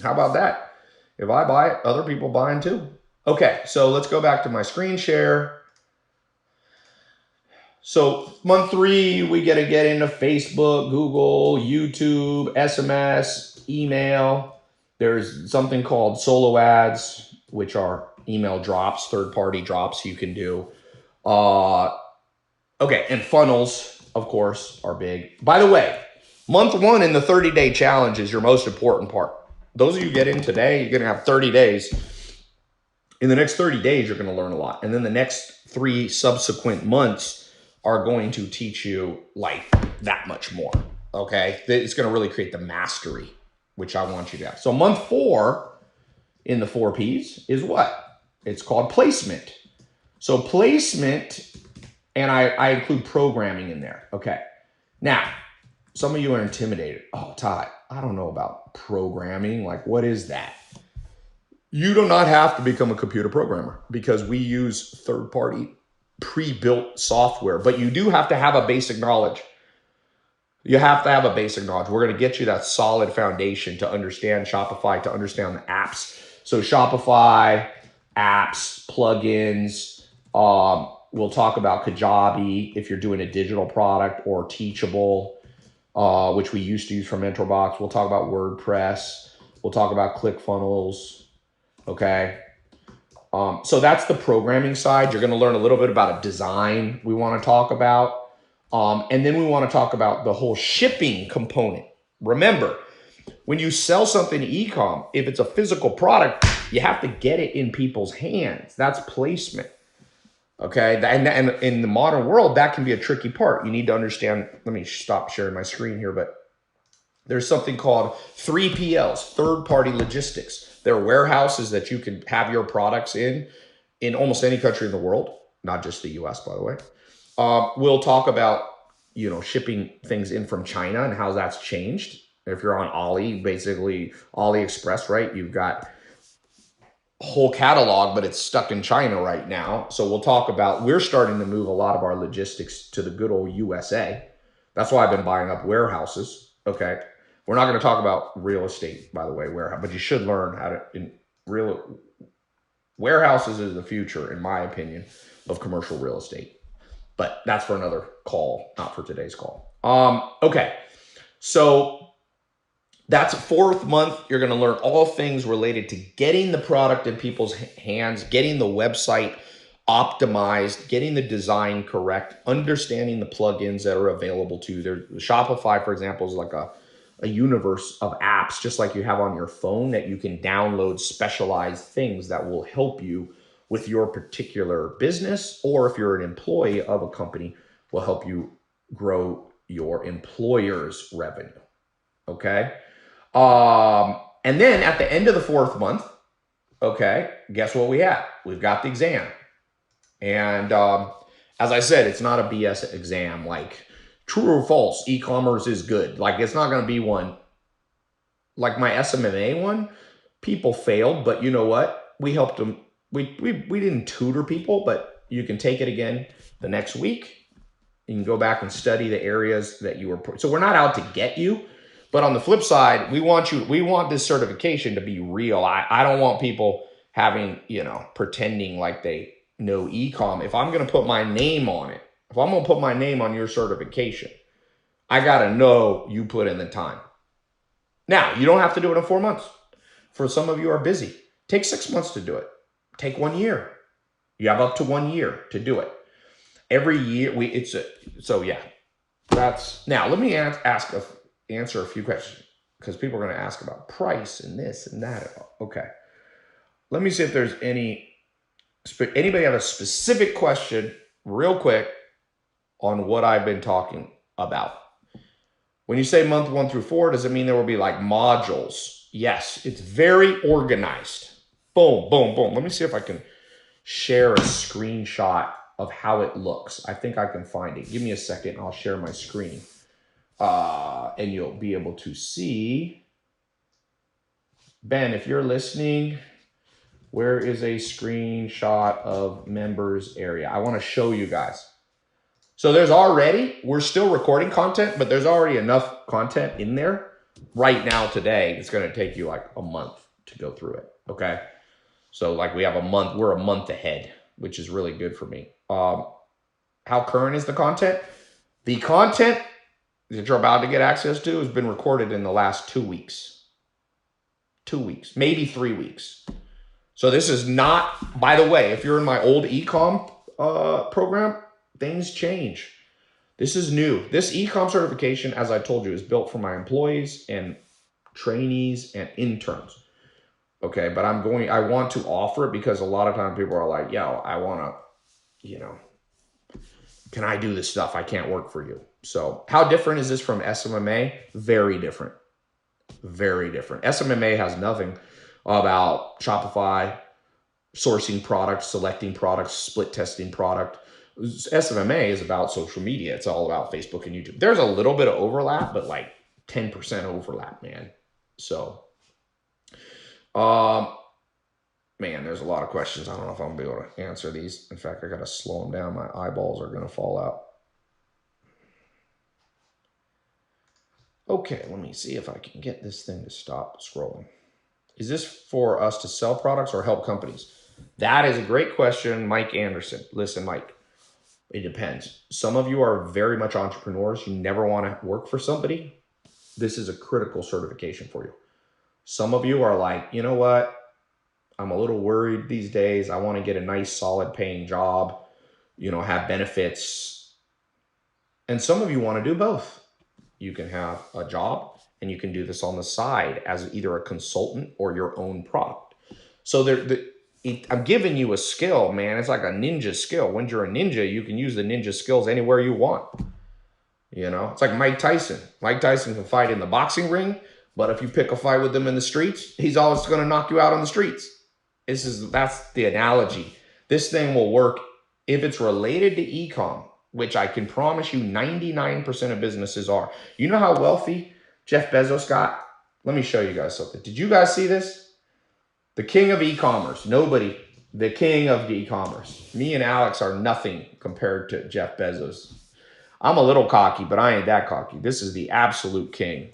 How about that? If I buy it, other people buying too. Okay, so let's go back to my screen share. So month 3, we get to get into Facebook, Google, YouTube, SMS, email. There's something called solo ads, which are email drops, third-party drops you can do. Okay, and funnels, of course, are big. By the way, month 1 in the 30-day challenge is your most important part. Those of you get in today, you're going to have 30 days. In the next 30 days, you're going to learn a lot. And then the next 3 subsequent months are going to teach you like that much more, okay? It's going to really create the mastery, which I want you to have. So month 4 in the 4 Ps is what? It's called placement. So placement, and I include programming in there, okay? Now, some of you are intimidated. Oh, Todd, I don't know about programming. Like, what is that? You do not have to become a computer programmer because we use third-party pre-built software, but you do have to have a basic knowledge. You have to have a basic knowledge. We're going to get you that solid foundation to understand Shopify, to understand the apps. So Shopify, apps, plugins. We'll talk about Kajabi if you're doing a digital product, or Teachable, which we used to use for MentorBox. We'll talk about WordPress. We'll talk about ClickFunnels. Okay. So that's the programming side. You're going to learn a little bit about a design we want to talk about. And then we want to talk about the whole shipping component. Remember, when you sell something to e-com, if it's a physical product, you have to get it in people's hands. That's placement. Okay. And in the modern world, that can be a tricky part. You need to understand. Let me stop sharing my screen here, but there's something called 3PLs, third-party logistics. There are warehouses that you can have your products in almost any country in the world, not just the US, by the way. We'll talk about, shipping things in from China and how that's changed. If you're on basically AliExpress, right? You've got a whole catalog, but it's stuck in China right now. So we'll talk about, we're starting to move a lot of our logistics to the good old USA. That's why I've been buying up warehouses. Okay. We're not going to talk about real estate, by the way, warehouse, but you should learn how to, warehouses is the future, in my opinion, of commercial real estate. But that's for another call, not for today's call. Okay. So that's 4th month. You're going to learn all things related to getting the product in people's hands, getting the website optimized, getting the design correct, understanding the plugins that are available to you. Shopify, for example, is like a universe of apps, just like you have on your phone, that you can download specialized things that will help you with your particular business, or if you're an employee of a company, will help you grow your employer's revenue. Okay. And then at the end of the 4th month, okay, guess what we have? We've got the exam. And as I said, it's not a BS exam like true or false, e-commerce is good. Like, it's not going to be one like my SMMA one. People failed, but you know what? We helped them. We didn't tutor people, but you can take it again the next week. You can go back and study the areas that you were. So we're not out to get you, but on the flip side, we want this certification to be real. I don't want people having, pretending like they know e-com. If I'm going to put my name on it, if I'm going to put my name on your certification, I got to know you put in the time. Now, you don't have to do it in 4 months. For some of you are busy. Take 6 months to do it. Take 1 year. You have up to 1 year to do it. Every year, now let me answer a few questions, because people are going to ask about price and this and that. Okay. Let me see if there's anybody have a specific question real quick on what I've been talking about. When you say month 1 through 4, does it mean there will be like modules? Yes, it's very organized. Boom, boom, boom. Let me see if I can share a screenshot of how it looks. I think I can find it. Give me a second. I'll share my screen. And you'll be able to see. Ben, if you're listening, where is a screenshot of members area? I want to show you guys. So we're still recording content, but there's already enough content in there right now today. It's going to take you like a month to go through it. Okay. So like we're a month ahead, which is really good for me. How current is the content? The content that you're about to get access to has been recorded in the last 2 weeks. 2 weeks, maybe 3 weeks. So this is not, by the way, if you're in my old e-com program, things change. This is new. This e-com certification, as I told you, is built for my employees and trainees and interns. Okay, but I want to offer it because a lot of times people are like, yo, I want to, can I do this stuff? I can't work for you. So how different is this from SMMA? Very different. Very different. SMMA has nothing about Shopify, sourcing products, selecting products, split testing product. SMMA is about social media. It's all about Facebook and YouTube. There's a little bit of overlap, but like 10% overlap, man. So, man, there's a lot of questions. I don't know if I'm going to be able to answer these. In fact, I got to slow them down. My eyeballs are going to fall out. Okay, let me see if I can get this thing to stop scrolling. Is this for us to sell products or help companies? That is a great question, Mike Anderson. Listen, Mike, it depends. Some of you are very much entrepreneurs. You never want to work for somebody. This is a critical certification for you. Some of you are like, you know what? I'm a little worried these days. I want to get a nice, solid paying job, have benefits. And some of you want to do both. You can have a job and you can do this on the side as either a consultant or your own product. So I'm giving you a skill, man. It's like a ninja skill. When you're a ninja, you can use the ninja skills anywhere you want. It's like Mike Tyson. Mike Tyson can fight in the boxing ring, but if you pick a fight with him in the streets, he's always going to knock you out on the streets. That's the analogy. This thing will work if it's related to e-com, which I can promise you 99% of businesses are. You know how wealthy Jeff Bezos got? Let me show you guys something. Did you guys see this? The king of e-commerce. Nobody. The king of e-commerce. Me and Alex are nothing compared to Jeff Bezos. I'm a little cocky, but I ain't that cocky. This is the absolute king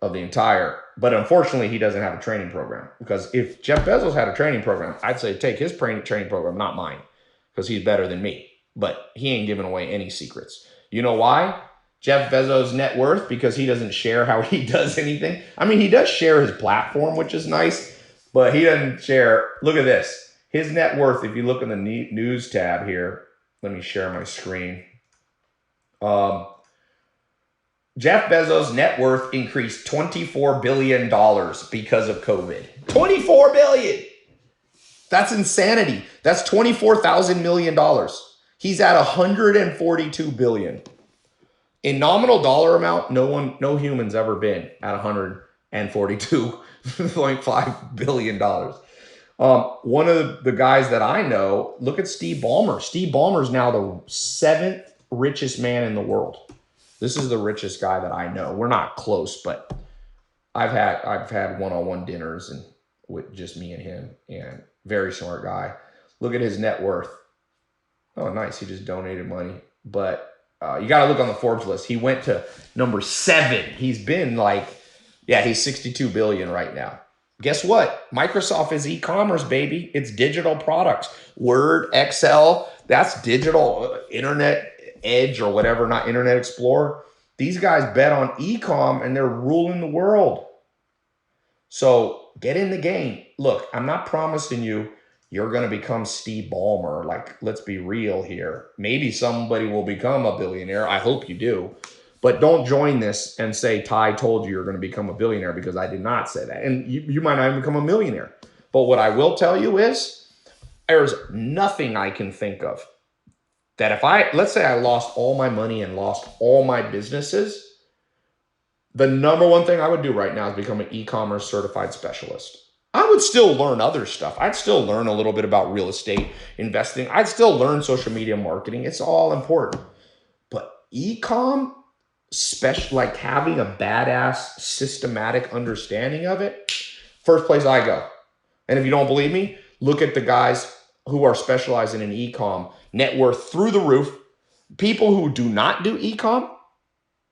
of the entire. But unfortunately, he doesn't have a training program. Because if Jeff Bezos had a training program, I'd say take his training program, not mine. Because he's better than me. But he ain't giving away any secrets. You know why? Jeff Bezos' net worth, because he doesn't share how he does anything. I mean, he does share his platform, which is nice, but he doesn't share. Look at this. His net worth, if you look in the news tab here, let me share my screen. Jeff Bezos' net worth increased $24 billion because of COVID. $24 billion. That's insanity. That's $24,000 million. He's at $142 billion. In nominal dollar amount, no human's ever been at $142.5 billion. One of the guys that I know, look at Steve Ballmer. Steve Ballmer's now the 7th richest man in the world. This is the richest guy that I know. We're not close, but I've had one-on-one dinners and with just me and him, and very smart guy. Look at his net worth. Oh, nice. He just donated money. But you got to look on the Forbes list. He went to number 7. He's been he's 62 billion right now. Guess what? Microsoft is e-commerce, baby. It's digital products. Word, Excel, that's digital. Internet Edge or whatever, not Internet Explorer. These guys bet on e-com and they're ruling the world. So get in the game. Look, I'm not promising you're going to become Steve Ballmer. Like, let's be real here. Maybe somebody will become a billionaire. I hope you do. But don't join this and say, Tai told you you're going to become a billionaire, because I did not say that. And you might not even become a millionaire. But what I will tell you is there's nothing I can think of that if let's say I lost all my money and lost all my businesses, the number one thing I would do right now is become an e-commerce certified specialist. I would still learn other stuff. I'd still learn a little bit about real estate investing. I'd still learn social media marketing. It's all important. But e-com, like having a badass systematic understanding of it, first place I go. And if you don't believe me, look at the guys who are specializing in e-com, net worth through the roof. People who do not do e-com,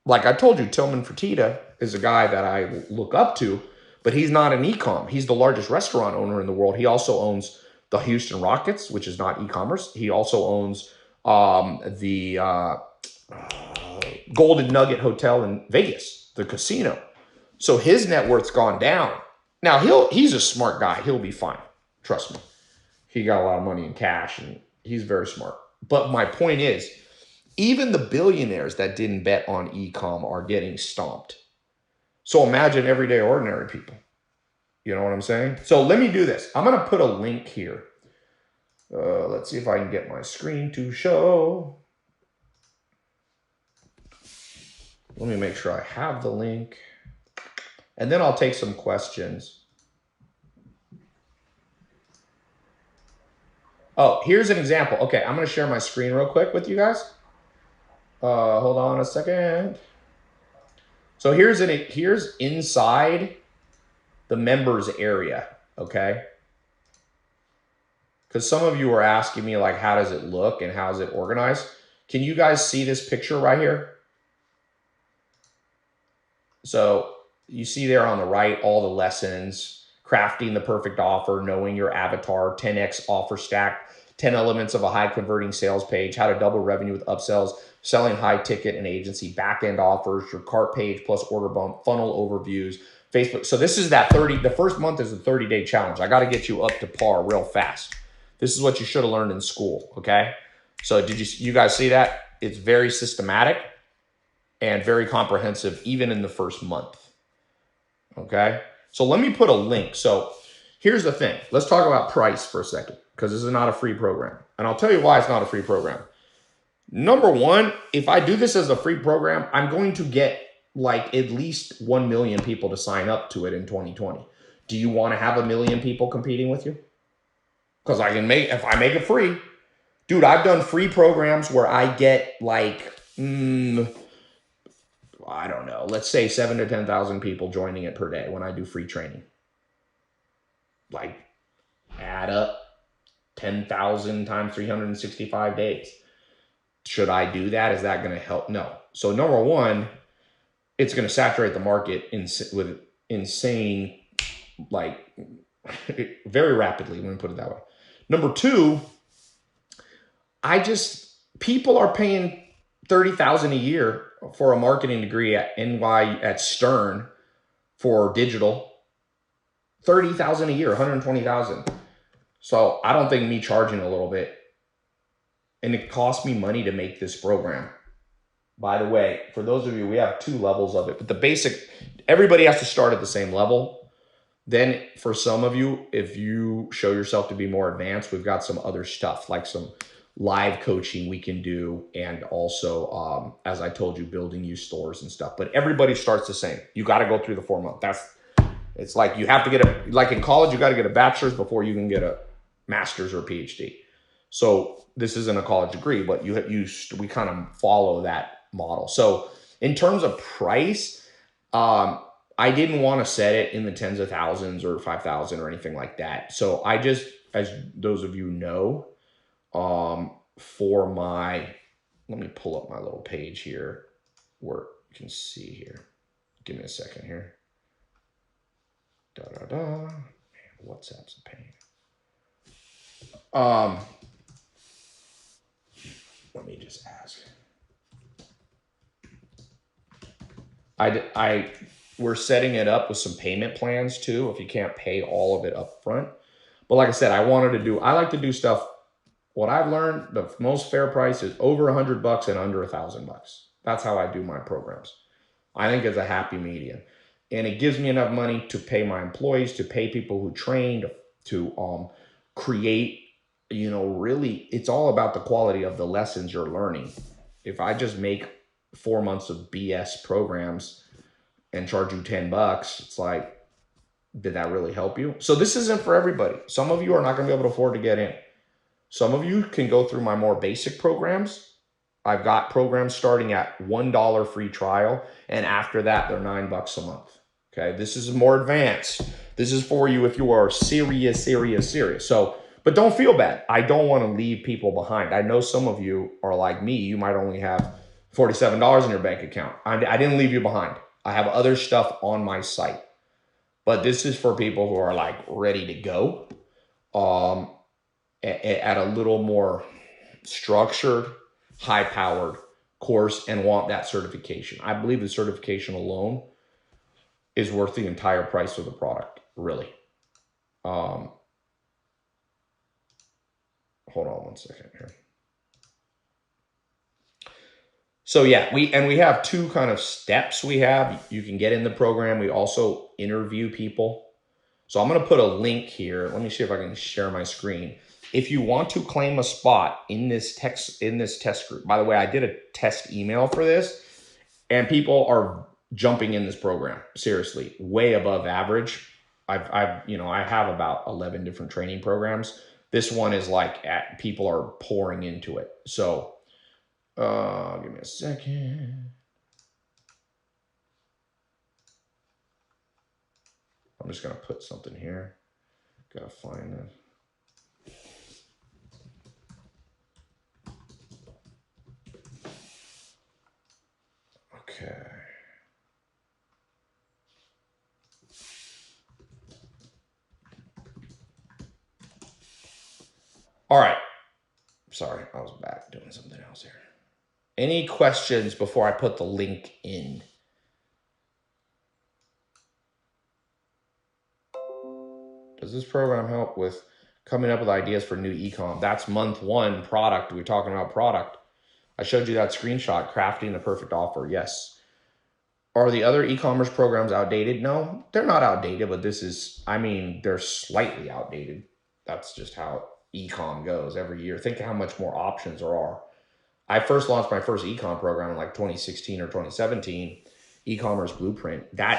like I told you, Tillman Fertitta is a guy that I look up to, but he's not an e-com. He's the largest restaurant owner in the world. He also owns the Houston Rockets, which is not e-commerce. He also owns the Golden Nugget Hotel in Vegas, the casino. So his net worth's gone down. Now, he's a smart guy. He'll be fine. Trust me. He got a lot of money in cash, and he's very smart. But my point is, even the billionaires that didn't bet on e-com are getting stomped. So imagine everyday ordinary people. You know what I'm saying? So let me do this. I'm going to put a link here. Let's see if I can get my screen to show. Let me make sure I have the link. And then I'll take some questions. Oh, here's an example. Okay, I'm going to share my screen real quick with you guys. Hold on a second. So here's inside the members area, okay? Because some of you are asking me, like, how does it look and how is it organized? Can you guys see this picture right here? So you see there on the right, all the lessons, crafting the perfect offer, knowing your avatar, 10x offer stack, 10 elements of a high converting sales page, how to double revenue with upsells, selling high ticket and agency, back-end offers, your cart page plus order bump, funnel overviews, Facebook. So this is that the first month is a 30-day challenge. I got to get you up to par real fast. This is what you should have learned in school, okay? So did you guys see that? It's very systematic and very comprehensive, even in the first month, okay? So let me put a link. So here's the thing. Let's talk about price for a second, because this is not a free program. And I'll tell you why it's not a free program. Number one, if I do this as a free program, I'm going to get like at least 1 million people to sign up to it in 2020. Do you want to have 1 million people competing with you? Because if I make it free, dude, I've done free programs where I get like, I don't know, let's say 7,000 to 10,000 people joining it per day when I do free training. Like, add up 10,000 times 365 days. Should I do that? Is that going to help? No. So number one, it's going to saturate the market with insane, like very rapidly, let me put it that way. Number two, people are paying $30,000 a year for a marketing degree at Stern for digital. $30,000 a year, $120,000. So I don't think me charging a little bit, and it cost me money to make this program. By the way, for those of you, we have 2 levels of it, but the basic, everybody has to start at the same level. Then for some of you, if you show yourself to be more advanced, we've got some other stuff, like some live coaching we can do. And also, as I told you, building you stores and stuff, but everybody starts the same. You got to go through the 4 month. It's like you have to get like in college, you got to get a bachelor's before you can get a master's or a PhD. So this isn't a college degree, but we kind of follow that model. So in terms of price, I didn't want to set it in the tens of thousands or 5,000 or anything like that. So I just, as those of you know, let me pull up my little page here where you can see here. Give me a second here. Man, WhatsApp's a pain. Let me just ask. We're setting it up with some payment plans too, if you can't pay all of it up front. But like I said, I like to do stuff. What I've learned, the most fair price is over $100 and under $1,000. That's how I do my programs. I think it's a happy medium. And it gives me enough money to pay my employees, to pay people who train, to create, really, it's all about the quality of the lessons you're learning. If I just make 4 months of BS programs and charge you $10, it's like, did that really help you? So this isn't for everybody. Some of you are not going to be able to afford to get in. Some of you can go through my more basic programs. I've got programs starting at $1 free trial, and after that, they're $9 a month. Okay, this is more advanced. This is for you if you are serious. So, but don't feel bad. I don't want to leave people behind. I know some of you are like me. You might only have $47 in your bank account. I didn't leave you behind. I have other stuff on my site, but this is for people who are like ready to go at a little more structured, high-powered course and want that certification. I believe the certification alone is worth the entire price of the product, really. Hold on one second here. So yeah, we have two kind of steps we have. You can get in the program. We also interview people. So I'm going to put a link here. Let me see if I can share my screen. If you want to claim a spot in this test group, by the way, I did a test email for this, and people are jumping in this program. Seriously, way above average. I have about 11 different training programs. This one is like people are pouring into it. So give me a second. I'm just going to put something here. Gotta find it. Okay. All right. Sorry, I was back doing something else here. Any questions before I put the link in? Does this program help with coming up with ideas for new e-com? That's month 1 product. We're talking about product. I showed you that screenshot, crafting the perfect offer. Yes. Are the other e-commerce programs outdated? No, they're not outdated, but they're slightly outdated. That's just how e-com goes every year. Think how much more options there are. I first launched my first e-com program in like 2016 or 2017, e-commerce blueprint. They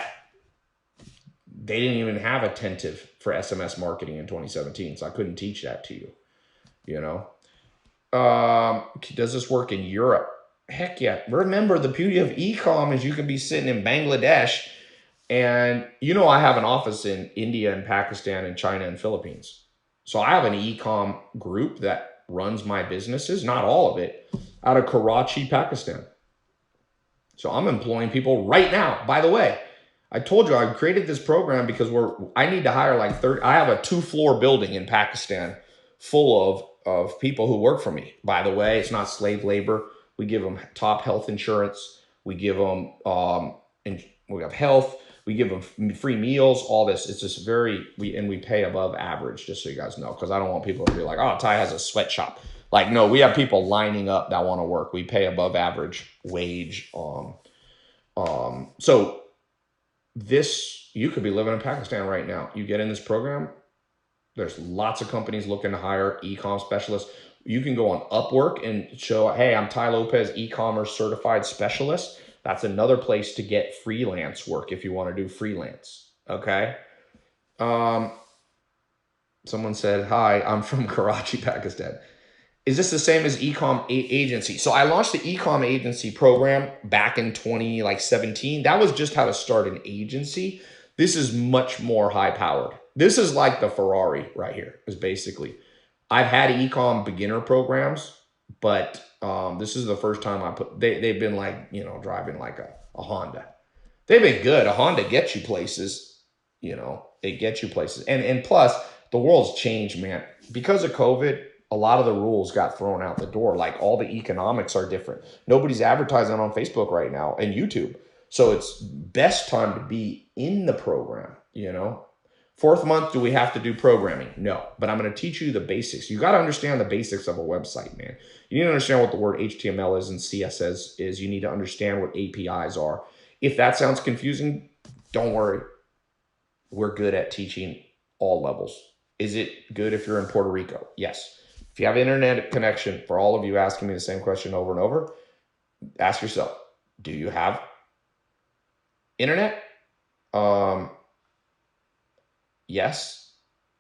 didn't even have attentive for SMS marketing in 2017, so I couldn't teach that to you. Does this work in Europe? Heck yeah. Remember, the beauty of e-com is you can be sitting in Bangladesh, and I have an office in India and Pakistan and China and Philippines. So I have an e-com group that runs my businesses, not all of it, out of Karachi, Pakistan. So I'm employing people right now. By the way, I told you I created this program because I need to hire like 30. I have a 2-floor building in Pakistan full of people who work for me. By the way, it's not slave labor. We give them top health insurance. We give them, we have health. We give them free meals, all this. It's just we pay above average, just so you guys know, because I don't want people to be like, oh, Tai has a sweatshop. Like, no, we have people lining up that want to work. We pay above average wage. So you could be living in Pakistan right now. You get in this program, there's lots of companies looking to hire e-com specialists. You can go on Upwork and show, hey, I'm Tai Lopez, e-commerce certified specialist. That's another place to get freelance work if you want to do freelance. Okay. Someone said, hi, I'm from Karachi, Pakistan. Is this the same as e-com agency? So I launched the e-com agency program back in 2017. That was just how to start an agency. This is much more high powered. This is like the Ferrari right here, is basically. I've had e-com beginner programs, but this is the first time they've been like, driving like a Honda. They've been good. A Honda gets you places, it gets you places. And plus, the world's changed, man. Because of COVID, a lot of the rules got thrown out the door. Like all the economics are different. Nobody's advertising on Facebook right now and YouTube. So it's best time to be in the program, you know. Fourth month, do we have to do programming? No, but I'm going to teach you the basics. You got to understand the basics of a website, man. You need to understand what the word HTML is and CSS is. You need to understand what APIs are. If that sounds confusing, don't worry. We're good at teaching all levels. Is it good if you're in Puerto Rico? Yes. If you have internet connection, for all of you asking me the same question over and over, ask yourself, do you have internet? Yes.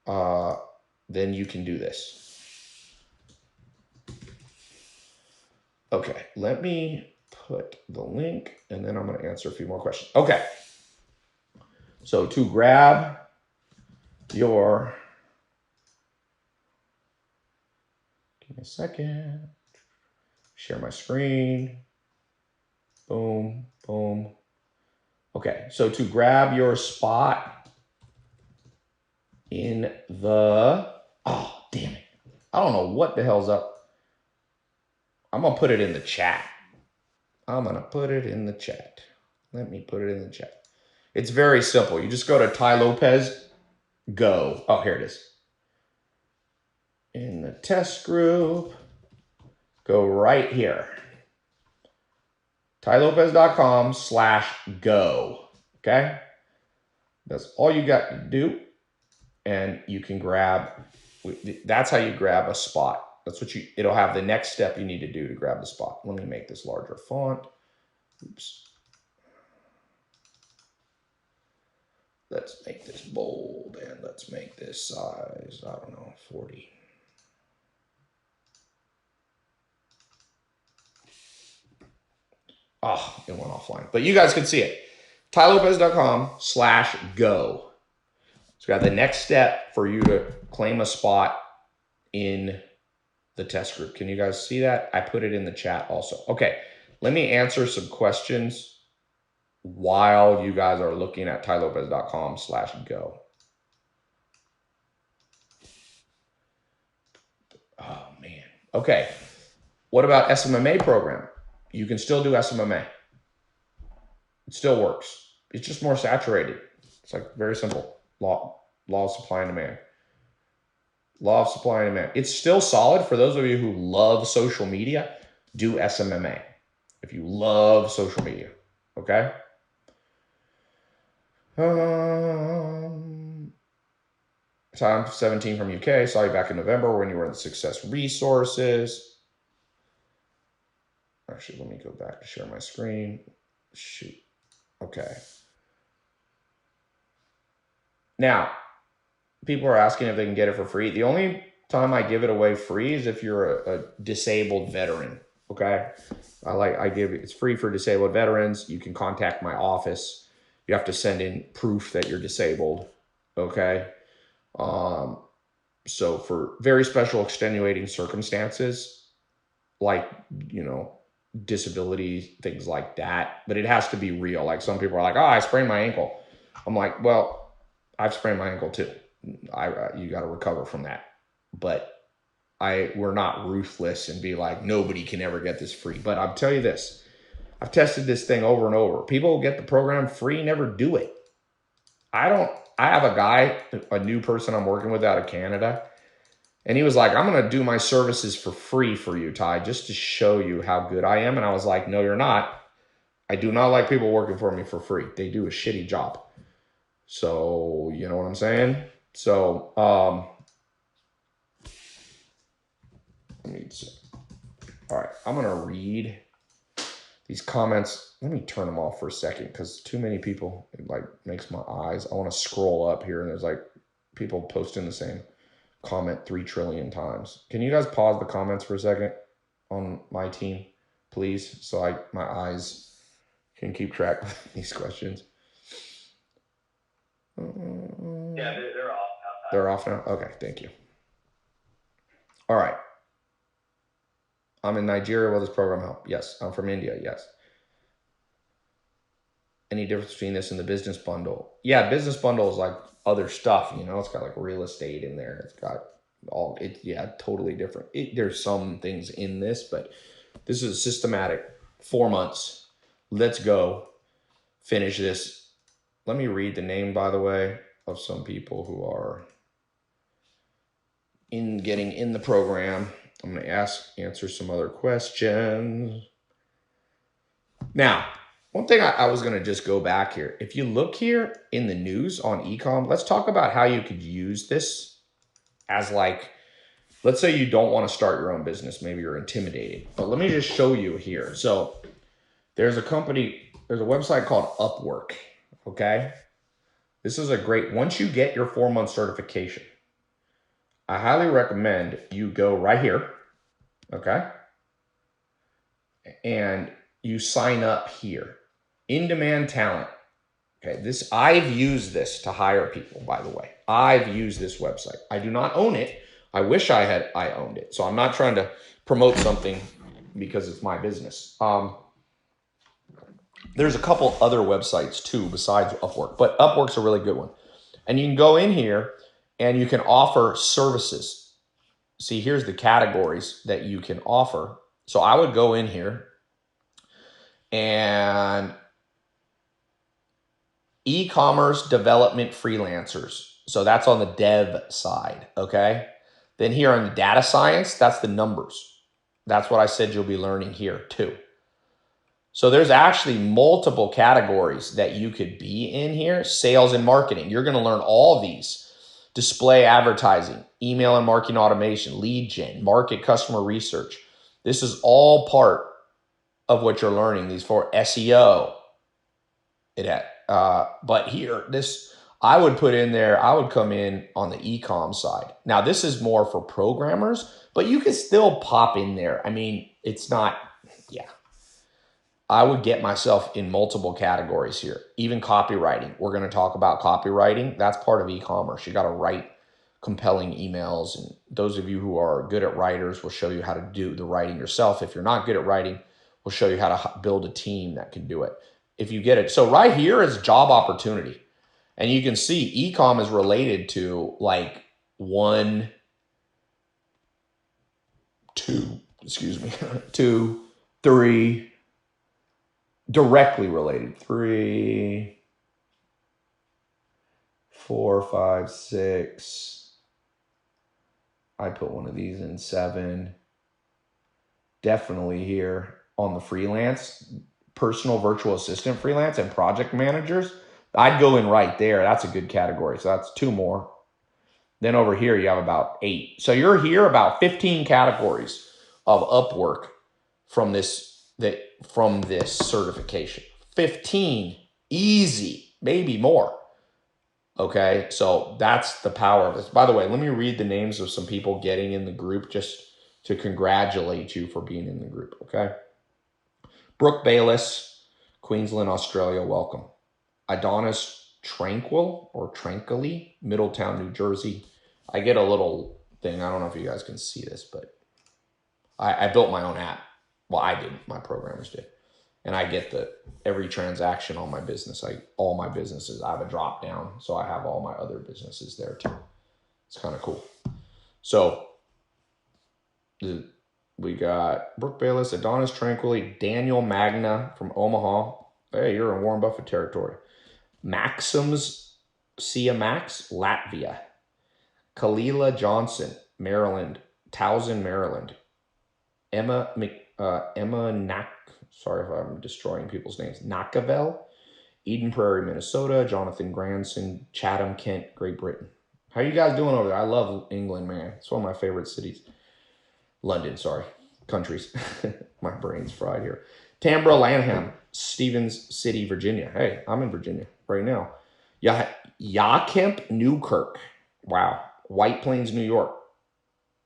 Then you can do this. Okay, let me put the link and then I'm going to answer a few more questions. Okay. So to grab your, give me a second, share my screen. Boom, boom. Okay, so to grab your spot in the, oh, damn it. I don't know what the hell's up. I'm going to put it in the chat. I'm going to put it in the chat. Let me put it in the chat. It's very simple. You just go to Tai Lopez, go. Oh, here it is. In the test group, go right here. TaiLopez.com/go. Okay? That's all you got to do. And you can grab, that's how you grab a spot. That's what it'll have the next step you need to do to grab the spot. Let me make this larger font. Oops. Let's make this bold and let's make this size, I don't know, 40. Oh, it went offline. But you guys can see it. TaiLopez.com/go. It's got the next step for you to claim a spot in the test group. Can you guys see that? I put it in the chat also. Okay, let me answer some questions while you guys are looking at TaiLopez.com/go. Oh, man. Okay. What about SMMA program? You can still do SMMA. It still works. It's just more saturated. It's like very simple. Law of supply and demand. Law of supply and demand. It's still solid for those of you who love social media. Do SMMA if you love social media. Okay. So I'm 17 from UK. Saw you back in November when you were in the Success Resources. Actually, let me go back to share my screen. Shoot. Okay. Now, people are asking if they can get it for free. The only time I give it away free is if you're a disabled veteran. Okay. It's free for disabled veterans. You can contact my office. You have to send in proof that you're disabled. Okay. So for very special extenuating circumstances, like, you know, disability, things like that, but it has to be real. Like some people are like, oh, I sprained my ankle. I'm like, well, I've sprained my ankle too. You got to recover from that. But we're not ruthless and be like, nobody can ever get this free. But I'll tell you this, I've tested this thing over and over. People get the program free, never do it. I have a guy, a new person I'm working with out of Canada, and he was like, I'm going to do my services for free for you, Ty, just to show you how good I am. And I was like, no, you're not. I do not like people working for me for free. They do a shitty job. So, you know what I'm saying? So, let me see. All right, I'm going to read these comments. Let me turn them off for a second because too many people, it like makes my eyes. I want to scroll up here and there's like people posting the same comment 3 trillion times. Can you guys pause the comments for a second on my team, please? So my eyes can keep track of these questions. Yeah, they're off now. They're off now? Okay, thank you. All right. I'm in Nigeria. Will this program help? Yes. I'm from India. Yes. Any difference between this and the business bundle? Yeah, business bundle is like other stuff, you know, it's got like real estate in there. It's got all it, yeah, totally different. There's some things in this, but this is systematic. 4 months. Let's go finish this. Let me read the name, by the way, of some people who are getting in the program. I'm going to answer some other questions. Now, one thing I was going to just go back here. If you look here in the news on ecom, let's talk about how you could use this as like, let's say you don't want to start your own business. Maybe you're intimidated, but let me just show you here. So there's a website called Upwork. Okay. This is a great, once you get your 4-month certification, I highly recommend you go right here. Okay. And you sign up here. In-demand talent. Okay, I've used this to hire people, by the way. I've used this website. I do not own it. I wish I owned it. So I'm not trying to promote something because it's my business. There's a couple other websites too besides Upwork, but Upwork's a really good one. And you can go in here and you can offer services. See, here's the categories that you can offer. So I would go in here and e-commerce development freelancers. So that's on the dev side, okay? Then here on the data science, that's the numbers. That's what I said you'll be learning here too. So there's actually multiple categories that you could be in here. Sales and marketing, you're gonna learn all these. Display advertising, email and marketing automation, lead gen, market customer research. This is all part of what you're learning. These for SEO. But here, I would put in there, I would come in on the e-com side. Now, this is more for programmers, but you can still pop in there. I mean, it's not, yeah. I would get myself in multiple categories here. Even copywriting. We're going to talk about copywriting. That's part of e-commerce. You got to write compelling emails. And those of you who are good at writers will show you how to do the writing yourself. If you're not good at writing, we'll show you how to build a team that can do it. If you get it. So right here is job opportunity. And you can see e-com is related to like 1, 2, 2, 3, directly related. 3, 4, 5, 6. I put one of these in 7. Definitely here on the freelance, personal virtual assistant freelance and project managers. I'd go in right there. That's a good category. So that's 2 more. Then over here, you have about 8. So you're here about 15 categories of Upwork from this certification. 15, easy, maybe more. Okay, so that's the power of this. By the way, let me read the names of some people getting in the group just to congratulate you for being in the group, okay? Brooke Bayless, Queensland, Australia, welcome. Adonis Tranquilly, Middletown, New Jersey. I get a little thing. I don't know if you guys can see this, but I built my own app. Well, I didn't. My programmers did. And I get every transaction on my business. All my businesses, I have a drop down. So I have all my other businesses there too. It's kind of cool. So we got Brooke Bayless, Adonis Tranquilly, Daniel Magna from Omaha. Hey, you're in Warren Buffett territory. Maxims Sia Max, Latvia. Kalila Johnson, Maryland. Towson, Maryland. Emma sorry if I'm destroying people's names. Nakavel, Eden Prairie, Minnesota. Jonathan Granson, Chatham, Kent, Great Britain. How you guys doing over there? I love England, man. It's one of my favorite cities. London, sorry. Countries. My brain's fried here. Tambra Lanham, Stevens City, Virginia. Hey, I'm in Virginia right now. Yakemp Newkirk. Wow. White Plains, New York.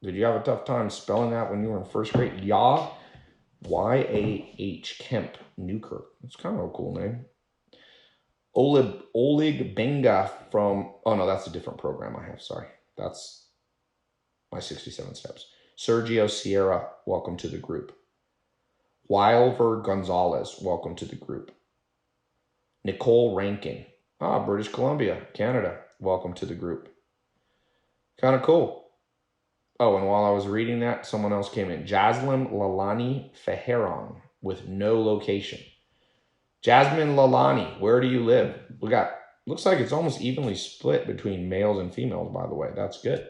Did you have a tough time spelling that when you were in first grade? Y-A-H, Kemp, Newkirk. It's kind of a cool name. Oleg Benga from, oh no, that's a different program I have, sorry. That's my 67 steps. Sergio Sierra, welcome to the group. Wilver Gonzalez, welcome to the group. Nicole Rankin. British Columbia, Canada. Welcome to the group. Kind of cool. Oh, and while I was reading that, someone else came in. Jasmine Lalani Feheron with no location. Jasmine Lalani, where do you live? We got, looks like it's almost evenly split between males and females, by the way. That's good.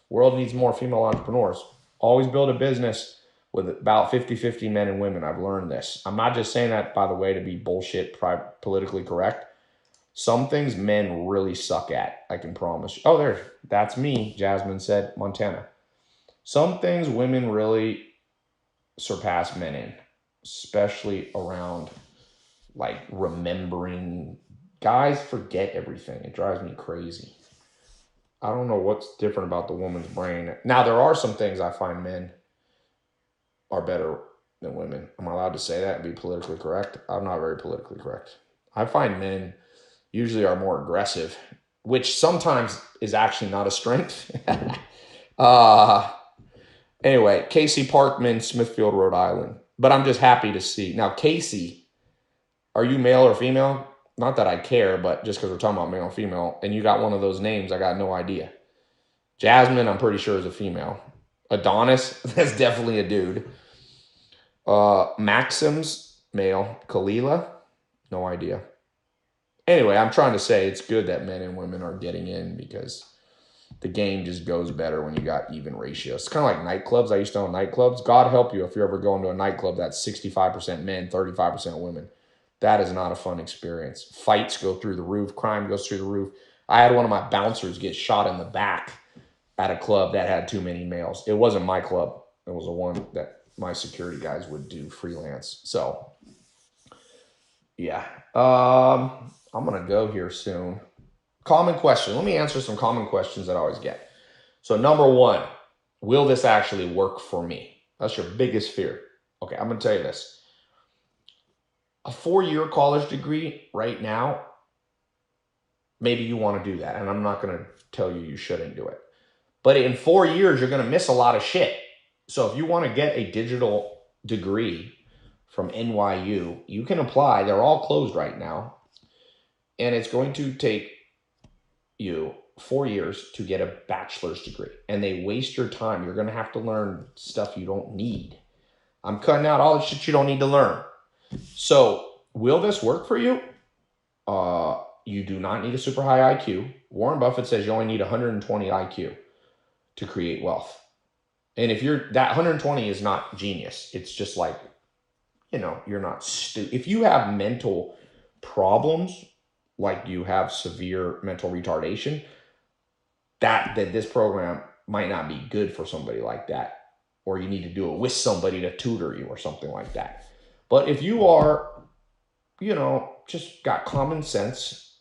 World needs more female entrepreneurs. Always build a business with about 50-50 men and women. I've learned this. I'm not just saying that, by the way, to be bullshit, politically correct. Some things men really suck at, I can promise you. Oh, that's me, Jasmine said, Montana. Some things women really surpass men in, especially around like remembering. Guys forget everything. It drives me crazy. I don't know what's different about the woman's brain. Now, there are some things I find men are better than women. Am I allowed to say that and be politically correct? I'm not very politically correct. I find men usually are more aggressive, which sometimes is actually not a strength. Anyway, Casey Parkman, Smithfield, Rhode Island. But I'm just happy to see. Now, Casey, are you male or female? Not that I care, but just because we're talking about male and female, and you got one of those names, I got no idea. Jasmine, I'm pretty sure is a female. Adonis, that's definitely a dude. Maxim's male. Kalila, no idea. Anyway, I'm trying to say it's good that men and women are getting in because the game just goes better when you got even ratios. It's kind of like nightclubs. I used to own nightclubs. God help you if you're ever going to a nightclub that's 65% men, 35% women. That is not a fun experience. Fights go through the roof. Crime goes through the roof. I had one of my bouncers get shot in the back at a club that had too many males. It wasn't my club. It was the one that my security guys would do freelance. So, yeah. I'm going to go here soon. Common question. Let me answer some common questions that I always get. So number one, will this actually work for me? That's your biggest fear. Okay, I'm going to tell you this. A 4-year college degree right now, maybe you want to do that. And I'm not going to tell you shouldn't do it. But in 4 years, you're going to miss a lot of shit. So if you want to get a digital degree from NYU, you can apply. They're all closed right now. And it's going to take you 4 years to get a bachelor's degree. And they waste your time. You're going to have to learn stuff you don't need. I'm cutting out all the shit you don't need to learn. So will this work for you? You do not need a super high IQ. Warren Buffett says you only need 120 IQ to create wealth. And if that 120 is not genius, it's just like, you're not stupid. If you have mental problems, like you have severe mental retardation, that this program might not be good for somebody like that. Or you need to do it with somebody to tutor you or something like that. But if you are, just got common sense,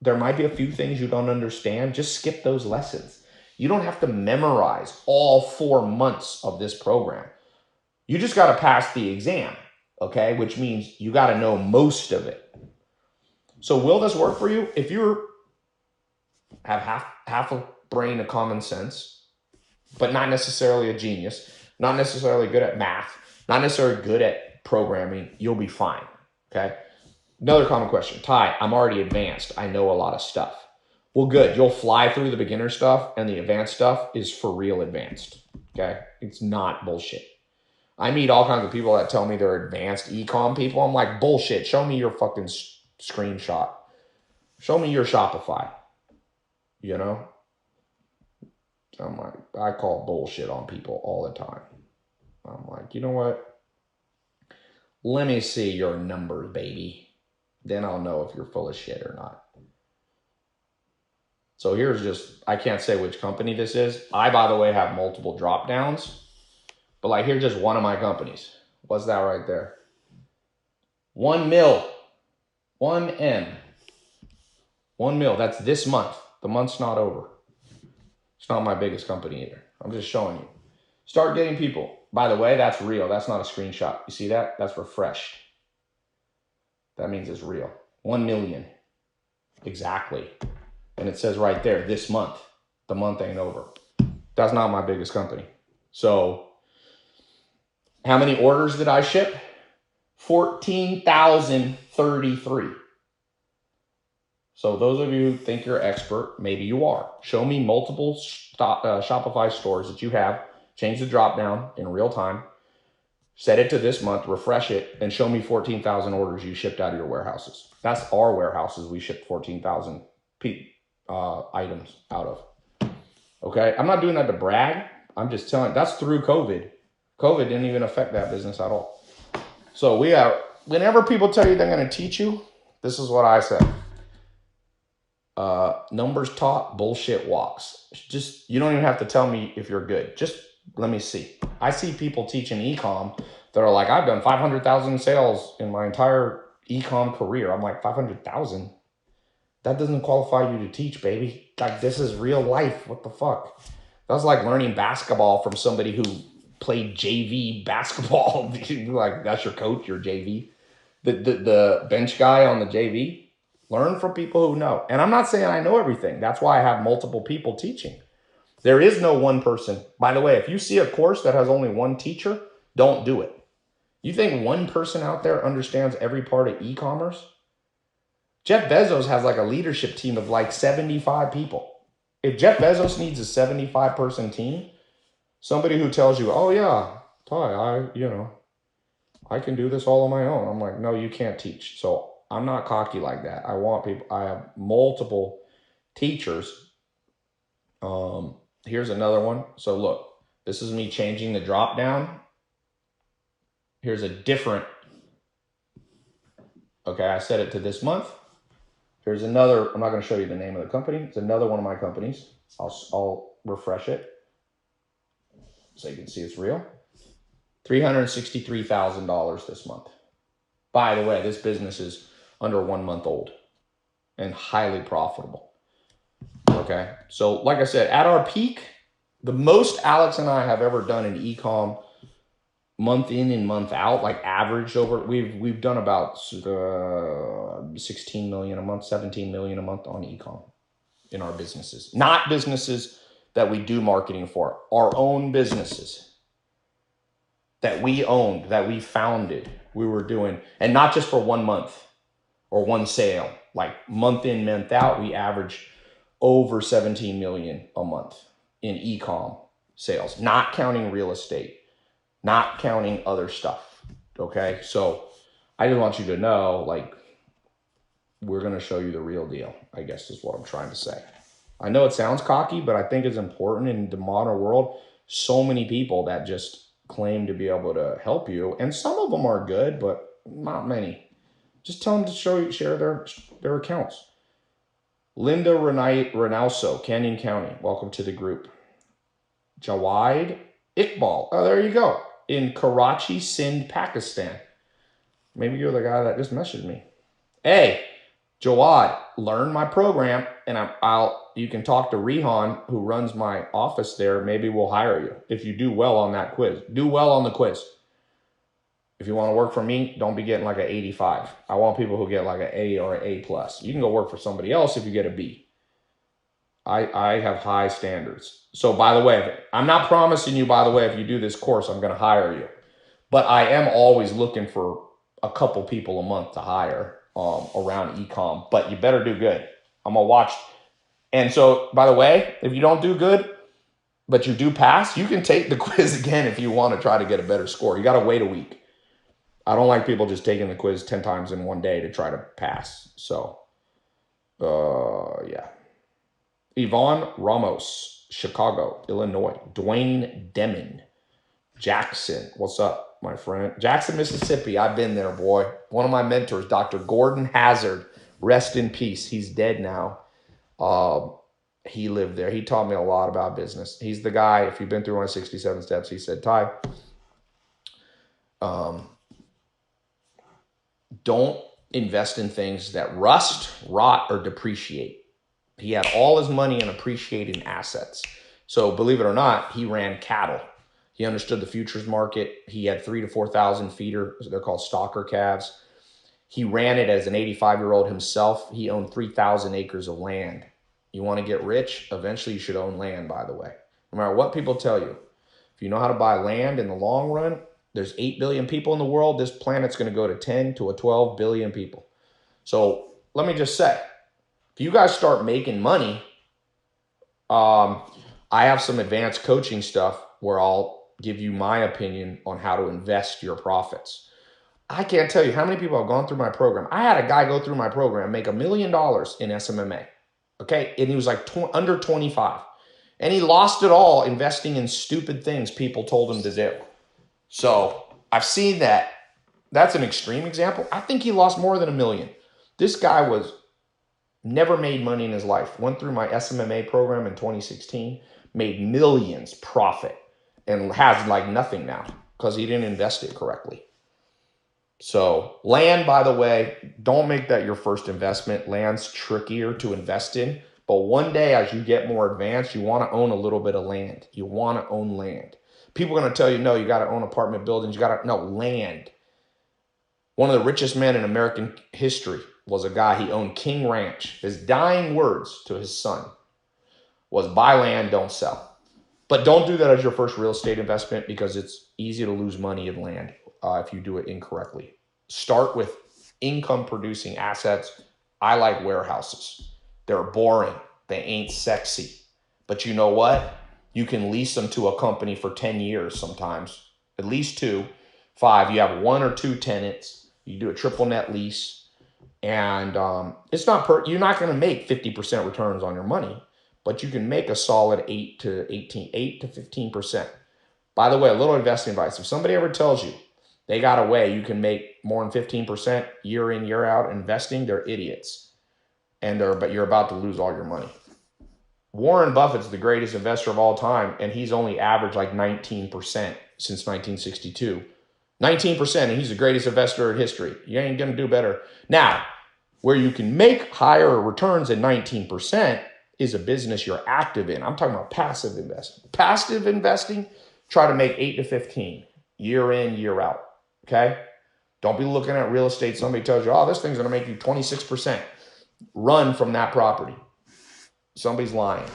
there might be a few things you don't understand. Just skip those lessons. You don't have to memorize all 4 months of this program. You just got to pass the exam, okay? Which means you got to know most of it. So will this work for you? If you have half a brain of common sense, but not necessarily a genius, not necessarily good at math, not necessarily good at programming, you'll be fine, okay? Another common question. Tai, I'm already advanced. I know a lot of stuff. Well, good. You'll fly through the beginner stuff, and the advanced stuff is for real advanced, okay? It's not bullshit. I meet all kinds of people that tell me they're advanced e-com people. I'm like, bullshit. Show me your fucking screenshot. Show me your Shopify. I'm like, I call bullshit on people all the time. I'm like, you know what? Let me see your numbers, baby. Then I'll know if you're full of shit or not. So I can't say which company this is. I, by the way, have multiple drop downs. But here's just one of my companies. What's that right there? 1 mil. 1M. 1 mil. That's this month. The month's not over. It's not my biggest company either. I'm just showing you. Start getting people. By the way, that's real. That's not a screenshot. You see that? That's refreshed. That means it's real. 1 million. Exactly. And it says right there, this month. The month ain't over. That's not my biggest company. So, how many orders did I ship? 14,033. So those of you who think you're expert, maybe you are. Show me multiple Shopify stores that you have. Change the drop down in real time. Set it to this month, refresh it, and show me 14,000 orders you shipped out of your warehouses. That's our warehouses we shipped 14,000 items out of. Okay? I'm not doing that to brag. I'm just telling, that's through COVID. COVID didn't even affect that business at all. So whenever people tell you they're going to teach you, this is what I say. Numbers taught, bullshit walks. Just, you don't even have to tell me if you're good. Just let me see. I see people teaching e-com that are like, I've done 500,000 sales in my entire e-com career. I'm like, 500,000? That doesn't qualify you to teach, baby. Like, this is real life. What the fuck? That's like learning basketball from somebody who played JV basketball. Like, that's your coach, your JV. The bench guy on the JV. Learn from people who know. And I'm not saying I know everything. That's why I have multiple people teaching. There is no one person. By the way, if you see a course that has only one teacher, don't do it. You think one person out there understands every part of e-commerce? Jeff Bezos has like a leadership team of like 75 people. If Jeff Bezos needs a 75-person team, somebody who tells you, oh yeah, Tai, I can do this all on my own. I'm like, no, you can't teach. So I'm not cocky like that. I want people, I have multiple teachers. Here's another one. So look, this is me changing the drop down. Here's a different, okay, I set it to this month. Here's another, I'm not going to show you the name of the company. It's another one of my companies. I'll refresh it so you can see it's real. $363,000 this month. By the way, this business is under 1 month old and highly profitable. Okay. So like I said, at our peak, the most Alex and I have ever done in e-com month in and month out, like averaged over, we've done about 16 million a month, 17 million a month on e-com in our businesses. Not businesses that we do marketing for, our own businesses that we owned, that we founded, we were doing, and not just for 1 month or one sale, like month in, month out, we average over 17 million a month in e-com sales, not counting real estate, not counting other stuff. Okay. So I just want you to know, like, we're going to show you the real deal, I guess is what I'm trying to say. I know it sounds cocky, but I think it's important in the modern world. So many people that just claim to be able to help you, and some of them are good, but not many. Just tell them to share their accounts. Linda Renauso, Canyon County, welcome to the group. Jawad Iqbal, oh, there you go, in Karachi, Sindh, Pakistan. Maybe you're the guy that just messaged me. Hey, Jawad, learn my program, and you can talk to Rehan, who runs my office there. Maybe we'll hire you if you do well on that quiz. Do well on the quiz. If you want to work for me, don't be getting like an 85. I want people who get like an A or an A+. You can go work for somebody else if you get a B. I have high standards. So by the way, I'm not promising you, by the way, if you do this course, I'm going to hire you. But I am always looking for a couple people a month to hire around e-com. But you better do good. I'm going to watch. And so, by the way, if you don't do good, but you do pass, you can take the quiz again if you want to try to get a better score. You got to wait a week. I don't like people just taking the quiz 10 times in one day to try to pass. So, yeah. Yvonne Ramos, Chicago, Illinois. Dwayne Demon, Jackson. What's up, my friend? Jackson, Mississippi. I've been there, boy. One of my mentors, Dr. Gordon Hazard. Rest in peace. He's dead now. He lived there. He taught me a lot about business. He's the guy, if you've been through my 67 steps, he said, Tai, don't invest in things that rust, rot, or depreciate. He had all his money in appreciating assets. So believe it or not, he ran cattle. He understood the futures market. He had 3,000 to 4,000 feeder. They're called stalker calves. He ran it as an 85-year-old himself. He owned 3,000 acres of land. You want to get rich? Eventually you should own land, by the way. No matter what people tell you. If you know how to buy land in the long run, there's 8 billion people in the world. This planet's going to go to 10 to 12 billion people. So let me just say, If you guys start making money, I have some advanced coaching stuff where I'll give you my opinion on how to invest your profits. I can't tell you how many people have gone through my program. I had a guy go through my program, make $1 million in SMMA. Okay. And he was like under 25. And he lost it all investing in stupid things people told him to do. So I've seen that. That's an extreme example. I think he lost more than $1 million. This guy was never made money in his life. Went through my SMMA program in 2016, made millions profit, and has like nothing now because he didn't invest it correctly. So land, by the way, don't make that your first investment. Land's trickier to invest in. But one day, as you get more advanced, you want to own a little bit of land. You want to own land. People are going to tell you, no, you got to own apartment buildings. You got to, no, land. One of the richest men in American history was a guy, he owned King Ranch. His dying words to his son was buy land, don't sell. But don't do that as your first real estate investment because it's easy to lose money in land if you do it incorrectly. Start with income producing assets. I like warehouses. They're boring. They ain't sexy. But you know what? You can lease them to a company for 10 years sometimes, at least 2, 5. You have 1 or 2 tenants. You do a triple net lease. And it's not you're not going to make 50% returns on your money, but you can make a solid 8 to 15%. By the way, a little investing advice. If somebody ever tells you they got a way you can make more than 15% year in, year out investing, they're idiots. But you're about to lose all your money. Warren Buffett's the greatest investor of all time, and he's only averaged like 19% since 1962. 19%, and he's the greatest investor in history. You ain't going to do better. Now, where you can make higher returns than 19% is a business you're active in. I'm talking about passive investing. Passive investing, try to make 8 to 15, year in, year out, okay? Don't be looking at real estate. Somebody tells you, oh, this thing's going to make you 26%. Run from that property. Somebody's lying.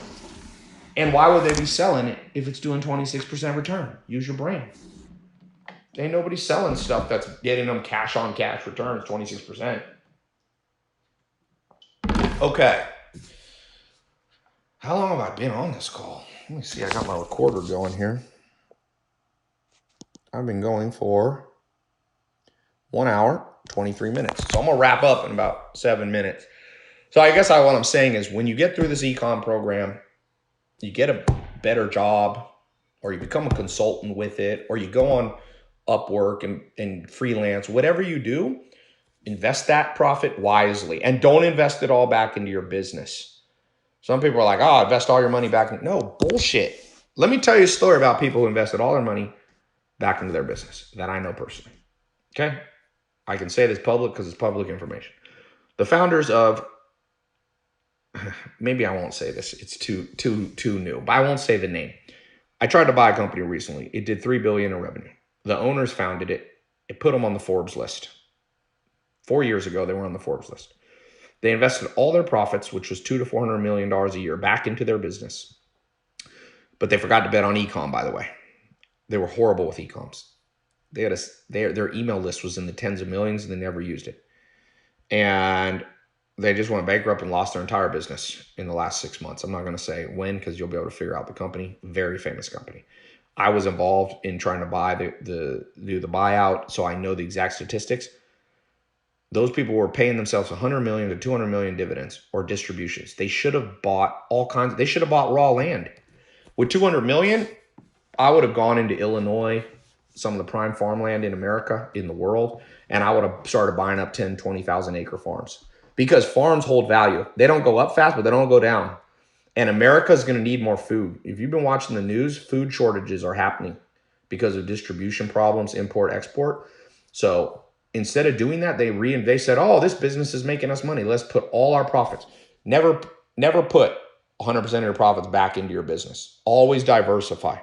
And why would they be selling it if it's doing 26% return? Use your brain. Ain't nobody selling stuff that's getting them cash on cash returns, 26%. Okay. How long have I been on this call? Let me see. I got my recorder going here. I've been going for 1 hour, 23 minutes. So I'm going to wrap up in about 7 minutes. So I guess what I'm saying is when you get through this econ program, you get a better job, or you become a consultant with it, or you go on Upwork and freelance, whatever you do, invest that profit wisely and don't invest it all back into your business. Some people are like, oh, invest all your money back. No, bullshit. Let me tell you a story about people who invested all their money back into their business that I know personally. Okay? I can say this public because it's public information. The founders of, maybe I won't say this. It's too new, but I won't say the name. I tried to buy a company recently. It did $3 billion in revenue. The owners founded it. It put them on the Forbes list. 4 years ago, they were on the Forbes list. They invested all their profits, which was $200 to $400 million a year, back into their business. But they forgot to bet on e-com, by the way. They were horrible with e-coms. They had their email list was in the tens of millions, and they never used it. And they just went bankrupt and lost their entire business in the last 6 months. I'm not going to say when because you'll be able to figure out the company. Very famous company. I was involved in trying to buy do the buyout, so I know the exact statistics. Those people were paying themselves $100 million to $200 million dividends or distributions. They should have bought they should have bought raw land. With $200 million, I would have gone into Illinois, some of the prime farmland in America, in the world, and I would have started buying up 10, 20,000 acre farms. Because farms hold value. They don't go up fast, but they don't go down. And America is going to need more food. If you've been watching the news, food shortages are happening because of distribution problems, import, export. So instead of doing that, they said, oh, this business is making us money. Let's put all our profits. Never put 100% of your profits back into your business. Always diversify.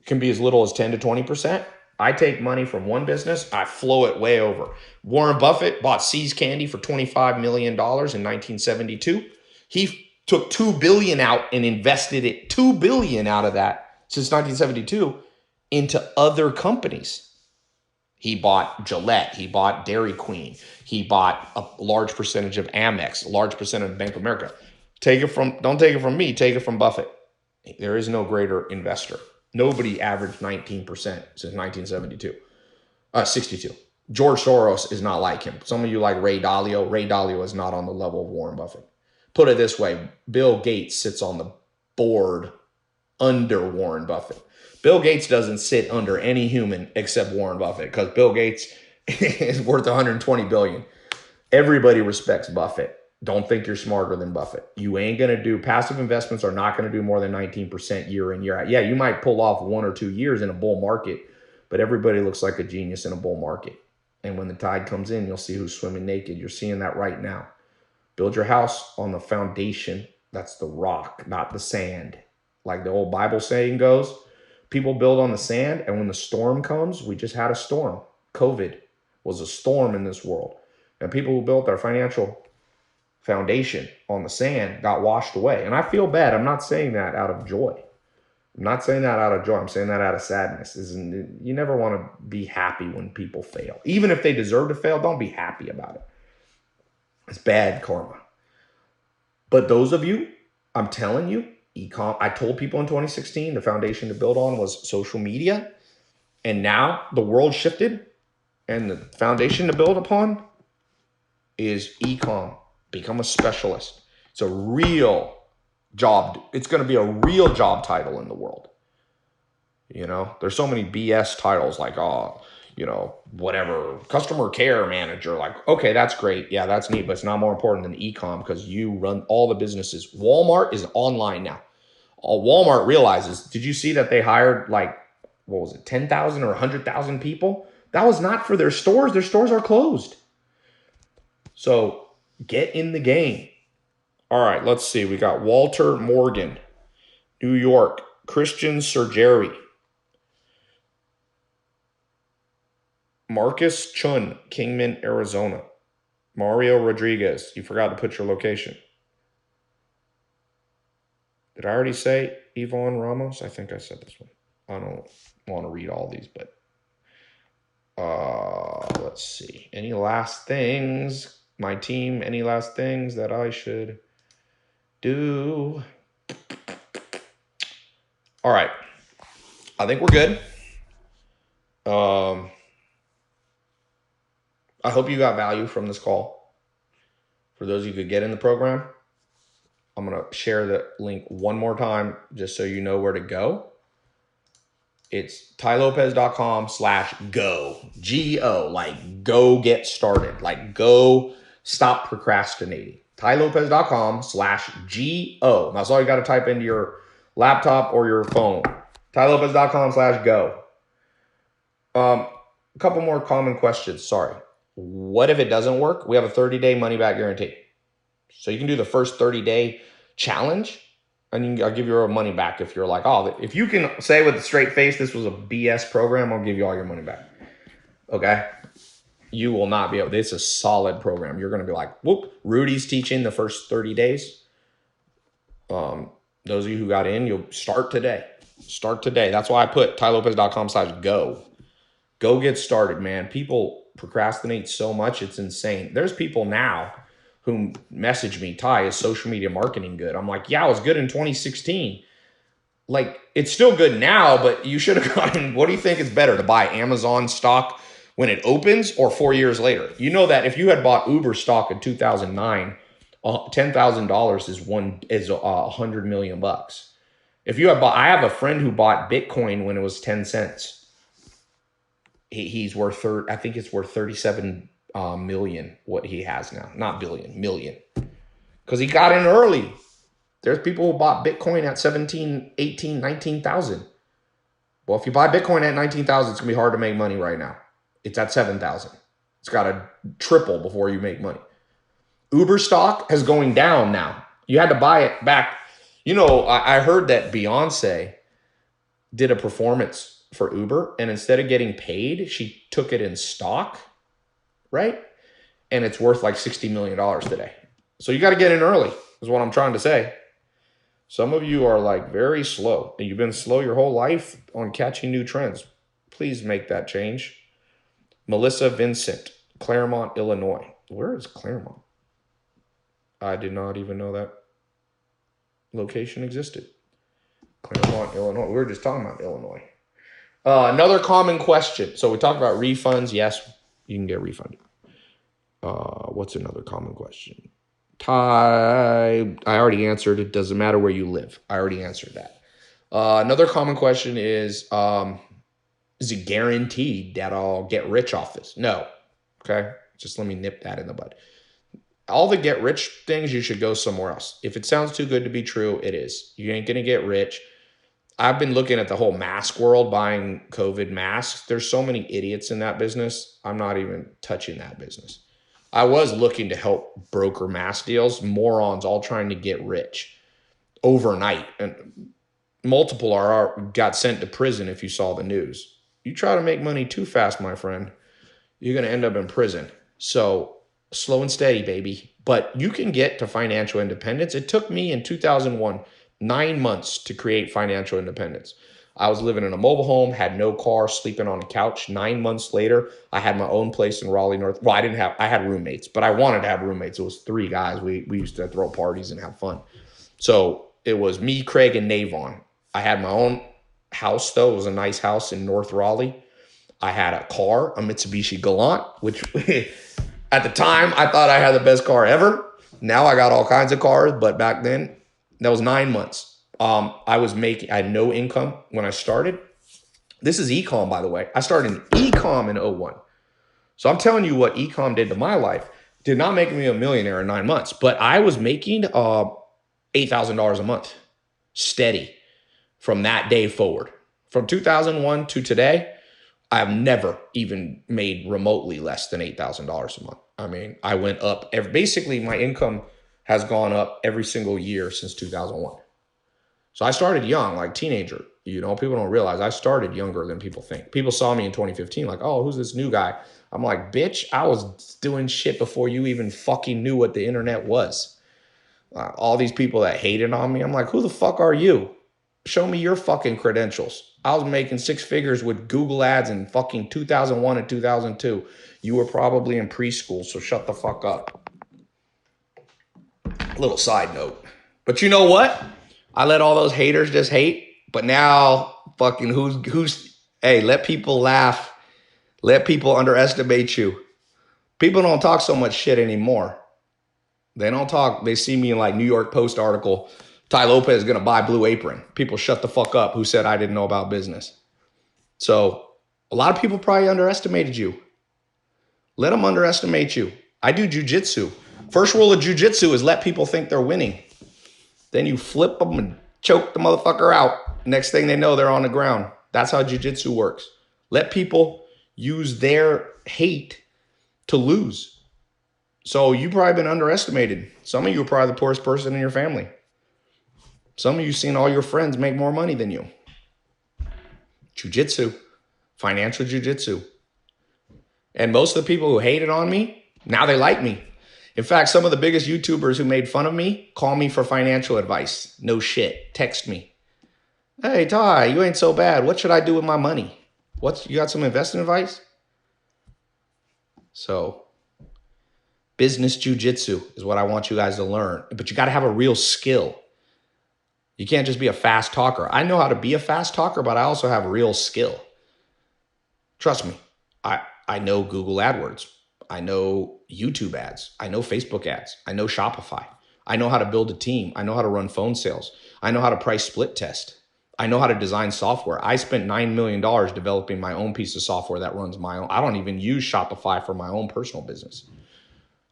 It can be as little as 10 to 20%. I take money from one business, I flow it way over. Warren Buffett bought See's Candy for $25 million in 1972. He took $2 billion out and invested it, $2 billion out of that since 1972 into other companies. He bought Gillette. He bought Dairy Queen. He bought a large percentage of Amex, a large percentage of Bank of America. Don't take it from me, take it from Buffett. There is no greater investor. Nobody averaged 19% since 1972. 62. George Soros is not like him. Some of you like Ray Dalio. Ray Dalio is not on the level of Warren Buffett. Put it this way, Bill Gates sits on the board under Warren Buffett. Bill Gates doesn't sit under any human except Warren Buffett because Bill Gates is worth 120 billion. Everybody respects Buffett. Don't think you're smarter than Buffett. You ain't going to do, passive investments are not going to do more than 19% year in, year out. Yeah, you might pull off 1 or 2 years in a bull market, but everybody looks like a genius in a bull market. And when the tide comes in, you'll see who's swimming naked. You're seeing that right now. Build your house on the foundation. That's the rock, not the sand. Like the old Bible saying goes, people build on the sand, and when the storm comes, we just had a storm. COVID was a storm in this world. And people who built their financial foundation on the sand got washed away. And I feel bad. I'm not saying that out of joy. I'm not saying that out of joy. I'm saying that out of sadness. You never want to be happy when people fail. Even if they deserve to fail, don't be happy about it. It's bad karma. But those of you, I'm telling you, I told people in 2016, the foundation to build on was social media. And now the world shifted, and the foundation to build upon is e-com. Become a specialist. It's a real job. It's going to be a real job title in the world. You know, there's so many BS titles like, whatever, customer care manager. Like, okay, that's great. Yeah, that's neat, but it's not more important than e-com because you run all the businesses. Walmart is online now. Walmart realizes, did you see that they hired 10,000 or 100,000 people? That was not for their stores. Their stores are closed. So get in the game. All right, let's see. We got Walter Morgan, New York. Christian Sergeri. Marcus Chun, Kingman, Arizona. Mario Rodriguez. You forgot to put your location. Did I already say Yvonne Ramos? I think I said this one. I don't want to read all these, but let's see. Any last things? My team, any last things that I should do? All right. I think we're good. I hope you got value from this call. For those of you who could get in the program, I'm going to share the link one more time just so you know where to go. It's tailopez.com/go. G-O, like go get started. Like go stop procrastinating. tailopez.com/G-O. That's all you got to type into your laptop or your phone. tailopez.com/go. A couple more common questions. Sorry. What if it doesn't work? We have a 30-day money-back guarantee. So you can do the first 30-day challenge, and I'll give you your money back if you're like, if you can say with a straight face this was a BS program, I'll give you all your money back. Okay? You will not be able. It's a solid program. You're going to be like, whoop, Rudy's teaching the first 30 days. Those of you who got in, you'll start today. Start today. That's why I put tailopez.com/go. Go get started, man. People procrastinate so much, it's insane. There's people now who message me, Tai, is social media marketing good? I'm like, yeah, it was good in 2016. Like, it's still good now, but you should have gotten, what do you think is better, to buy Amazon stock when it opens or 4 years later? You know that if you had bought Uber stock in 2009, $10,000 is $100 million. If you had I have a friend who bought Bitcoin when it was 10 cents. He's worth, I think it's worth 37 million, what he has now. Not billion, million. Because he got in early. There's people who bought Bitcoin at 17, 18, 19,000. Well, if you buy Bitcoin at 19,000, it's going to be hard to make money right now. It's at 7,000. It's got to triple before you make money. Uber stock is going down now. You had to buy it back. You know, I heard that Beyonce did a performance for Uber, and instead of getting paid, she took it in stock, right? And it's worth like $60 million today. So you got to get in early, is what I'm trying to say. Some of you are like very slow, and you've been slow your whole life on catching new trends. Please make that change. Melissa Vincent, Claremont, Illinois. Where is Claremont? I did not even know that location existed. Claremont, Illinois. We were just talking about Illinois. Another common question. So we talked about refunds. Yes, you can get refunded. What's another common question? I already answered. It doesn't matter where you live. I already answered that. Another common question is it guaranteed that I'll get rich off this? No. Okay. Just let me nip that in the bud. All the get rich things, you should go somewhere else. If it sounds too good to be true, it is. You ain't going to get rich. I've been looking at the whole mask world, buying COVID masks. There's so many idiots in that business. I'm not even touching that business. I was looking to help broker mask deals, morons all trying to get rich overnight. And multiple got sent to prison if you saw the news. You try to make money too fast, my friend, you're going to end up in prison. So slow and steady, baby. But you can get to financial independence. It took me in 2001 9 months to create financial independence. I was living in a mobile home, had no car, sleeping on a couch. 9 months later, I had my own place in Raleigh, North. Well, I had roommates, but I wanted to have roommates. It was 3 guys. We used to throw parties and have fun. So it was me, Craig, and Navon. I had my own house, though. It was a nice house in North Raleigh. I had a car, a Mitsubishi Galant, which at the time, I thought I had the best car ever. Now I got all kinds of cars, but back then, that was 9 months. I had no income when I started. This is ecom, by the way. I started in ecom in 01. So I'm telling you what ecom did to my life. Did not make me a millionaire in 9 months, but I was making $8,000 a month steady from that day forward. From 2001 to today, I've never even made remotely less than $8,000 a month. I mean, I went up. Basically, my income has gone up every single year since 2001. So I started young, like teenager. You know, people don't realize I started younger than people think. People saw me in 2015 like, oh, who's this new guy? I'm like, bitch, I was doing shit before you even fucking knew what the internet was. All these people that hated on me, I'm like, who the fuck are you? Show me your fucking credentials. I was making 6 figures with Google ads in fucking 2001 and 2002. You were probably in preschool, so shut the fuck up. Little side note. But you know what? I let all those haters just hate. But now, fucking hey, let people laugh. Let people underestimate you. People don't talk so much shit anymore. They don't talk. They see me in like New York Post article. Tai Lopez is going to buy Blue Apron. People shut the fuck up who said I didn't know about business. So a lot of people probably underestimated you. Let them underestimate you. I do jujitsu. First rule of jujitsu is let people think they're winning. Then you flip them and choke the motherfucker out. Next thing they know, they're on the ground. That's how jujitsu works. Let people use their hate to lose. So you've probably been underestimated. Some of you are probably the poorest person in your family. Some of you seen all your friends make more money than you. Jiu-jitsu, financial jiu-jitsu. And most of the people who hated on me, now they like me. In fact, some of the biggest YouTubers who made fun of me call me for financial advice. No shit. Text me. Hey, Ty, you ain't so bad. What should I do with my money? You got some investing advice? So, business jiu-jitsu is what I want you guys to learn. But you got to have a real skill. You can't just be a fast talker. I know how to be a fast talker, but I also have real skill. Trust me. I know Google AdWords. I know YouTube ads. I know Facebook ads. I know Shopify. I know how to build a team. I know how to run phone sales. I know how to price split test. I know how to design software. I spent $9 million developing my own piece of software that runs my own. I don't even use Shopify for my own personal business.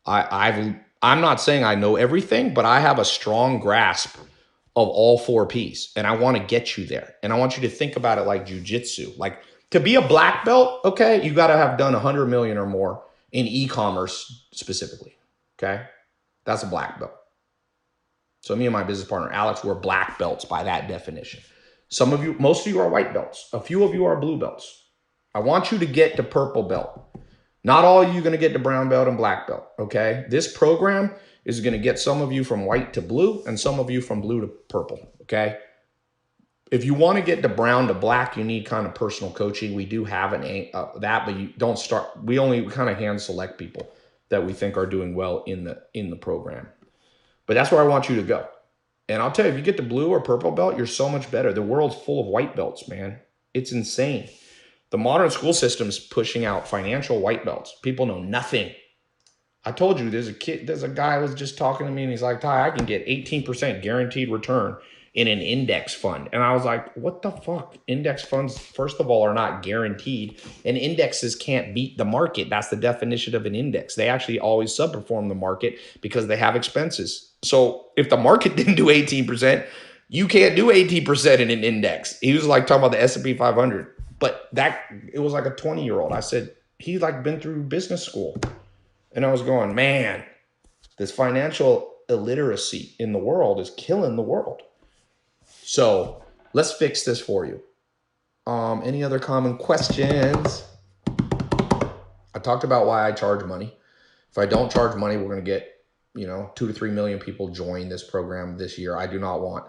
I'm not saying I know everything, but I have a strong grasp of all 4 Ps, and I want to get you there. And I want you to think about it like jujitsu. Like to be a black belt, okay, you got to have done 100 million or more in e-commerce specifically, okay? That's a black belt. So me and my business partner, Alex, we're black belts by that definition. Most of you are white belts. A few of you are blue belts. I want you to get to purple belt. Not all of you are going to get to brown belt and black belt, okay? This program is going to get some of you from white to blue and some of you from blue to purple, okay? If you want to get to brown to black, you need kind of personal coaching. We do have that, but you don't start. We only kind of hand select people that we think are doing well in the program. But that's where I want you to go. And I'll tell you, if you get the blue or purple belt, you're so much better. The world's full of white belts, man. It's insane. The modern school system is pushing out financial white belts. People know nothing. I told you, there's a guy who was just talking to me, and he's like, Tai, I can get 18% guaranteed return in an index fund. And I was like, what the fuck? Index funds, first of all, are not guaranteed, and indexes can't beat the market. That's the definition of an index. They actually always subperform the market because they have expenses. So if the market didn't do 18%, you can't do 18% in an index. He was like talking about the S&P 500, but it was like a 20-year-old. I said, he's like been through business school. And I was going, man, this financial illiteracy in the world is killing the world. So let's fix this for you. Any other common questions? I talked about why I charge money. If I don't charge money, we're going to get, 2 to 3 million people join this program this year. I do not want,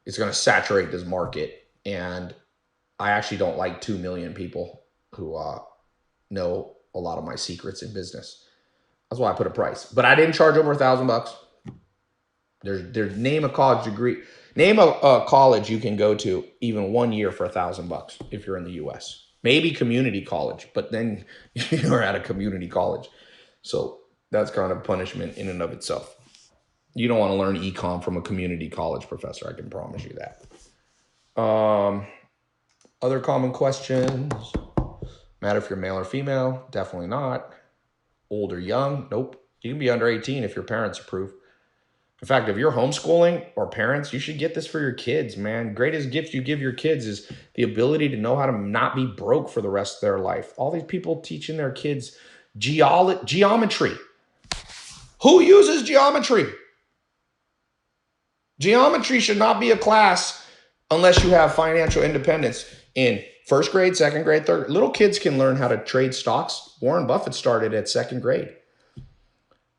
it's going to saturate this market. And I actually don't like 2 million people who know a lot of my secrets in business. That's why I put a price. But I didn't charge over $1,000. There's name a college degree. Name a college you can go to even 1 year for $1,000 if you're in the U.S. Maybe community college, but then you're at a community college. So that's kind of punishment in and of itself. You don't want to learn econ from a community college professor. I can promise you that. Other common questions. Matter if you're male or female? Definitely not. Old or young? Nope. You can be under 18 if your parents approve. In fact, if you're homeschooling or parents, you should get this for your kids, man. Greatest gift you give your kids is the ability to know how to not be broke for the rest of their life. All these people teaching their kids geometry. Who uses geometry? Geometry should not be a class unless you have financial independence in first grade, second grade, third. Little kids can learn how to trade stocks. Warren Buffett started at second grade.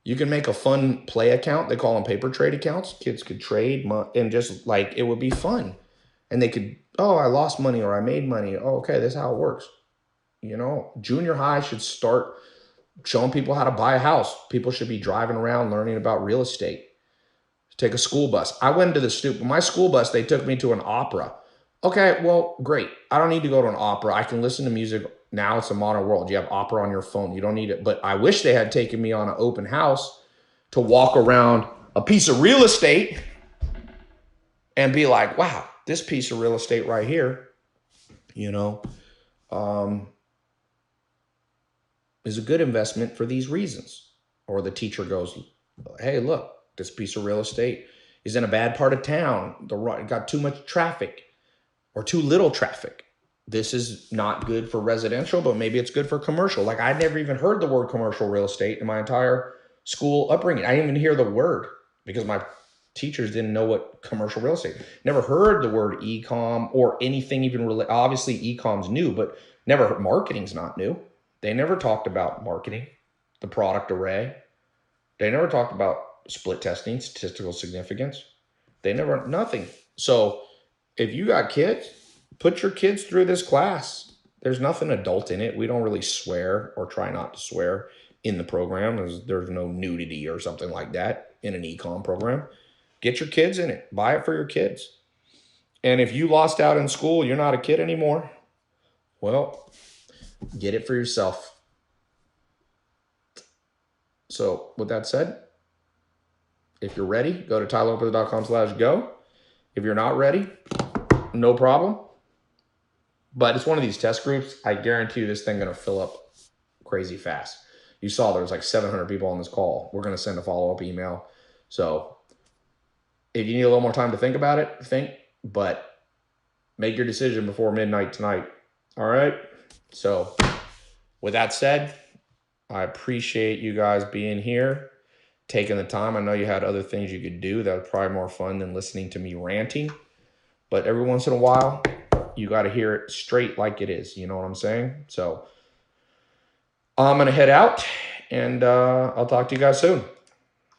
You can make a fun play account. They call them paper trade accounts. Kids could trade and just like, it would be fun. And they could, I lost money or I made money. Oh, okay, this is how it works. Junior high should start showing people how to buy a house. People should be driving around learning about real estate. Take a school bus. I went to my school bus, they took me to an opera. Okay, well, great. I don't need to go to an opera. I can listen to music. Now it's a modern world. You have opera on your phone. You don't need it. But I wish they had taken me on an open house to walk around a piece of real estate and be like, wow, this piece of real estate right here, is a good investment for these reasons. Or the teacher goes, hey, look, this piece of real estate is in a bad part of town. It got too much traffic or too little traffic. This is not good for residential, but maybe it's good for commercial. Like I'd never even heard the word commercial real estate in my entire school upbringing. I didn't even hear the word because my teachers didn't know what commercial real estate. Never heard the word e-com or anything even related. Obviously e-com's new, but never heard marketing's not new. They never talked about marketing, the product array. They never talked about split testing, statistical significance. Nothing. So if you got kids, put your kids through this class. There's nothing adult in it. We don't really swear or try not to swear in the program. There's no nudity or something like that in an econ program. Get your kids in it. Buy it for your kids. And if you lost out in school, you're not a kid anymore. Well, get it for yourself. So with that said, if you're ready, go to tailopez.com/go. If you're not ready, no problem. But it's one of these test groups. I guarantee you this thing going to fill up crazy fast. You saw there was like 700 people on this call. We're going to send a follow-up email. So if you need a little more time to think about it, but make your decision before midnight tonight. All right? So with that said, I appreciate you guys being here, taking the time. I know you had other things you could do that was probably more fun than listening to me ranting. But every once in a while, you got to hear it straight like it is. You know what I'm saying? So I'm going to head out, and I'll talk to you guys soon.